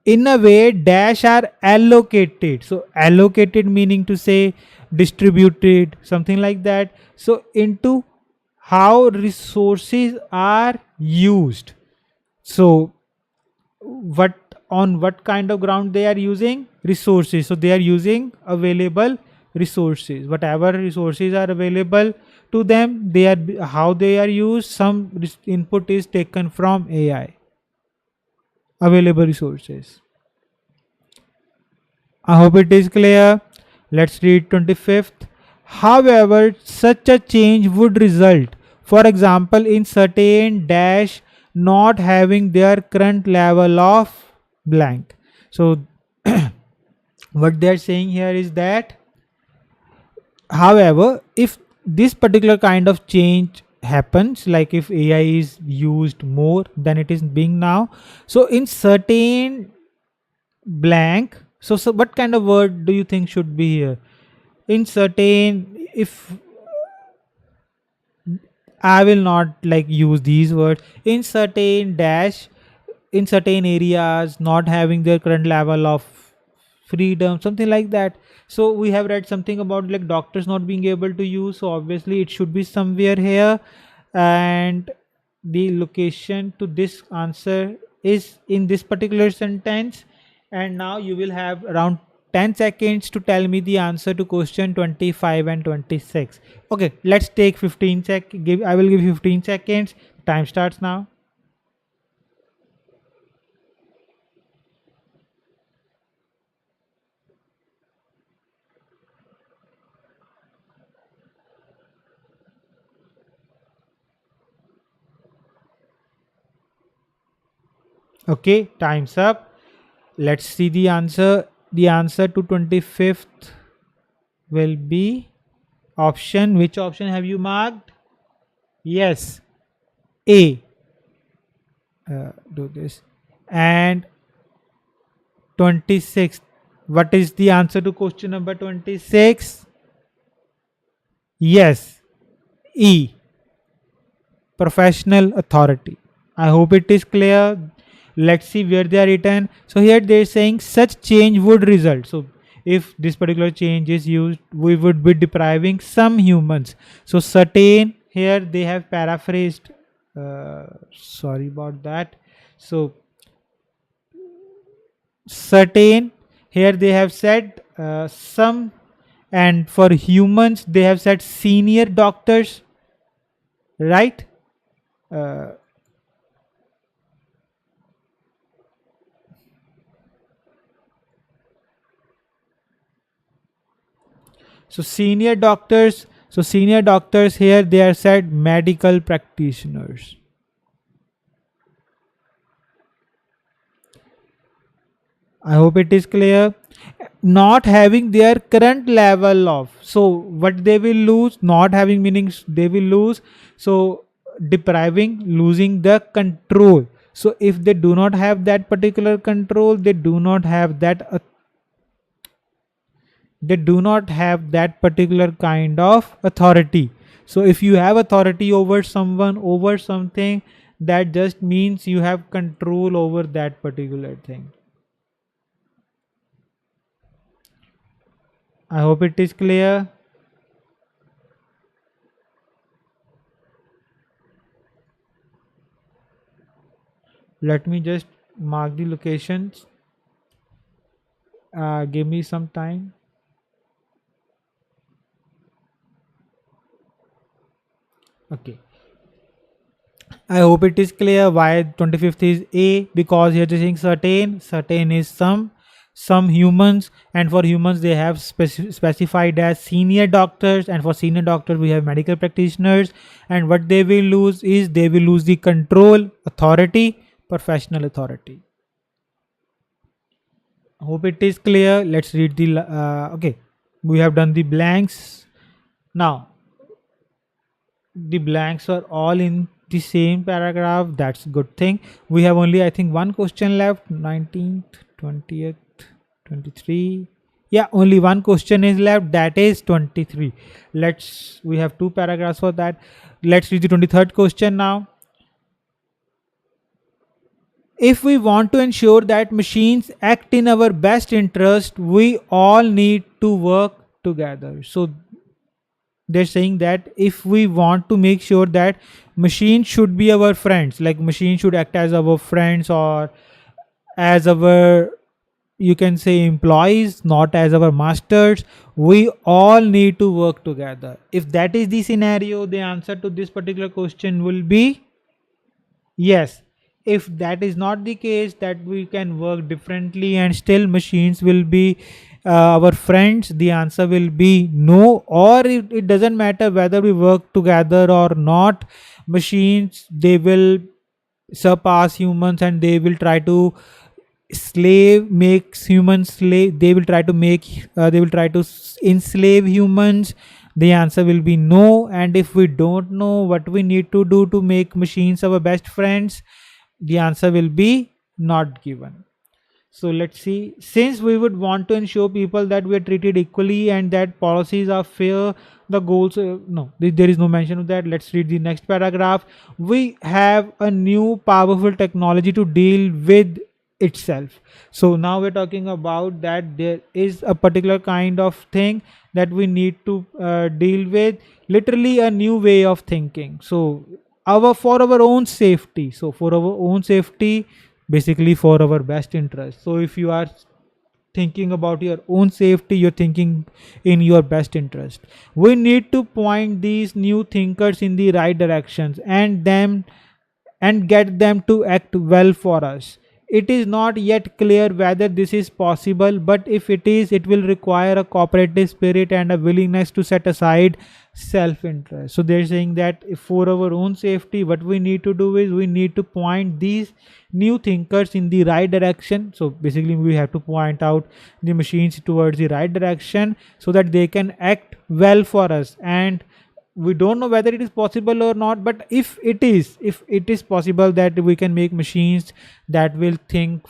In a way, dash are allocated. So allocated meaning to say distributed, something like that. So into how resources are used. So what on what kind of ground they are using resources, so they are using available resources, whatever resources are available to them, they are how they are used, some input is taken from AI, available resources. I hope it is clear. Let's read 25th. However, such a change would result, for example, in certain dash not having their current level of blank. So, what they are saying here is that, however, if this particular kind of change happens, like if AI is used more than it is being now, so in certain blank, so what kind of word do you think should be here? In certain, if I will not like use these words, in certain dash, in certain areas not having their current level of freedom, something like that. So we have read something about like doctors not being able to use, so obviously it should be somewhere here. And the location to this answer is in this particular sentence. And now you will have around 10 seconds to tell me the answer to question 25 and 26. Okay, let's take 15 give I will give 15 seconds. Time starts now. Okay, time's up. Let's see the answer. The answer to 25th will be option. Which option have you marked? Yes, A. Do this. And 26th. What is the answer to question number 26? Yes, E. Professional authority. I hope it is clear. Let's see where they are written. So here they are saying such change would result. So if this particular change is used, we would be depriving some humans. So certain, here they have paraphrased. Sorry about that. So certain, here they have said some, and for humans they have said senior doctors, right? Uh, So senior doctors here they are said medical practitioners. I hope it is clear. Not having their current level of, so what they will lose, not having meanings they will lose. So depriving, losing the control. So if they do not have that particular control, they do not have that particular kind of authority. So if you have authority over someone, over something, that just means you have control over that particular thing. I hope it is clear. Let me just mark the locations. Give me some time. Okay, I hope it is clear why 25th is A, because here they're saying certain is some humans, and for humans they have specified as senior doctors, and for senior doctors we have medical practitioners, and what they will lose is they will lose the control, authority, professional authority. Hope it is clear. Let's read the okay, we have done the blanks. Now the blanks are all in the same paragraph. That's a good thing. We have only, I think, one question left. 19th, 20th, 23. Yeah, only one question is left, that is 23. We have two paragraphs for that. Let's read the 23rd question now. If we want to ensure that machines act in our best interest, we all need to work together. So they're saying that if we want to make sure that machines should be our friends, like machines should act as our friends or as our, you can say, employees, not as our masters, we all need to work together. If that is the scenario, the answer to this particular question will be yes. If that is not the case, that we can work differently and still machines will be our friends, the answer will be no. Or it doesn't matter whether we work together or not, machines, they will surpass humans and they will try to makes humans slave, they will try to make they will try to enslave humans. The answer will be no. And if we don't know what we need to do to make machines our best friends, the answer will be not given. So let's see. Since we would want to ensure people that we are treated equally and that policies are fair, the goals, no, there is no mention of that. Let's read the next paragraph. We have a new powerful technology to deal with itself. So now we're talking about that there is a particular kind of thing that we need to deal with, literally a new way of thinking. So for our own safety, basically for our best interest. So if you are thinking about your own safety, you're thinking in your best interest, we need to point these new thinkers in the right directions and get them to act well for us. It is not yet clear whether this is possible, but if it is, it will require a cooperative spirit and a willingness to set aside self interest. So they're saying that if for our own safety, what we need to do is we need to point these new thinkers in the right direction. So basically, we have to point out the machines towards the right direction so that they can act well for us. And we don't know whether it is possible or not, but if it is possible that we can make machines that will think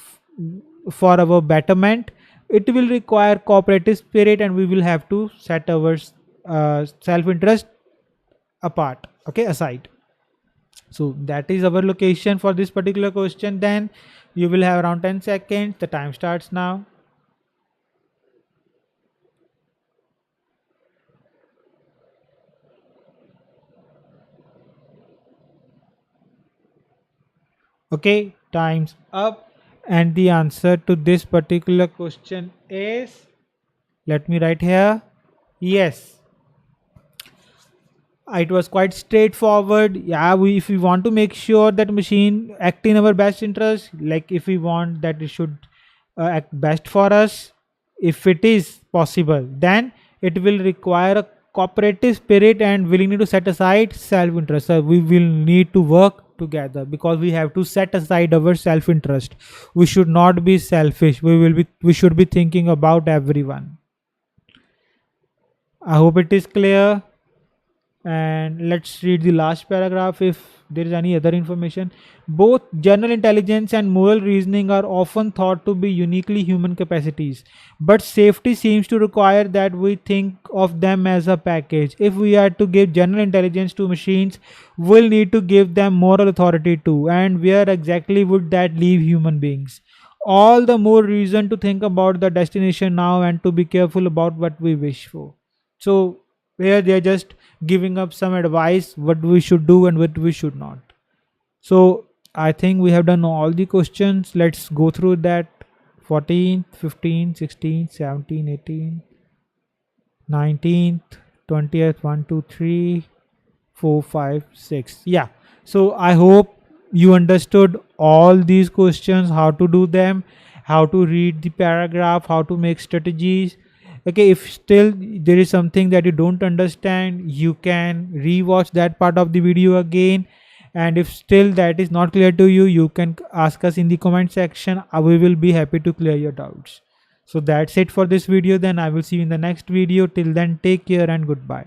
for our betterment, it will require cooperative spirit, and we will have to set our self interest apart, okay, aside. So that is our location for this particular question. Then you will have around 10 seconds. The time starts now. Okay, time's up. And the answer to this particular question is, let me write here, yes. It was quite straightforward. Yeah, if we want to make sure that machine act in our best interest, like if we want that it should act best for us, if it is possible, then it will require a cooperative spirit and willingness to set aside self-interest. So we will need to work together, because we have to set aside our self-interest. We should not be selfish. We should be thinking about everyone. I hope it is clear. And let's read the last paragraph if there is any other information. Both general intelligence and moral reasoning are often thought to be uniquely human capacities, but safety seems to require that we think of them as a package. If we are to give general intelligence to machines, we'll need to give them moral authority too, and where exactly would that leave human beings? All the more reason to think about the destination now and to be careful about what we wish for. So here they are just giving up some advice what we should do and what we should not. So I think we have done all the questions. Let's go through that. 14th, 15th, 16th, 17th, 18th, 19th, 20th, 1, 2, 3, 4, 5, 6. Yeah. So I hope you understood all these questions, how to do them, how to read the paragraph, how to make strategies. Okay, if still there is something that you don't understand, you can rewatch that part of the video again. And if still that is not clear to you, you can ask us in the comment section. We will be happy to clear your doubts. So that's it for this video. Then I will see you in the next video. Till then, take care and goodbye.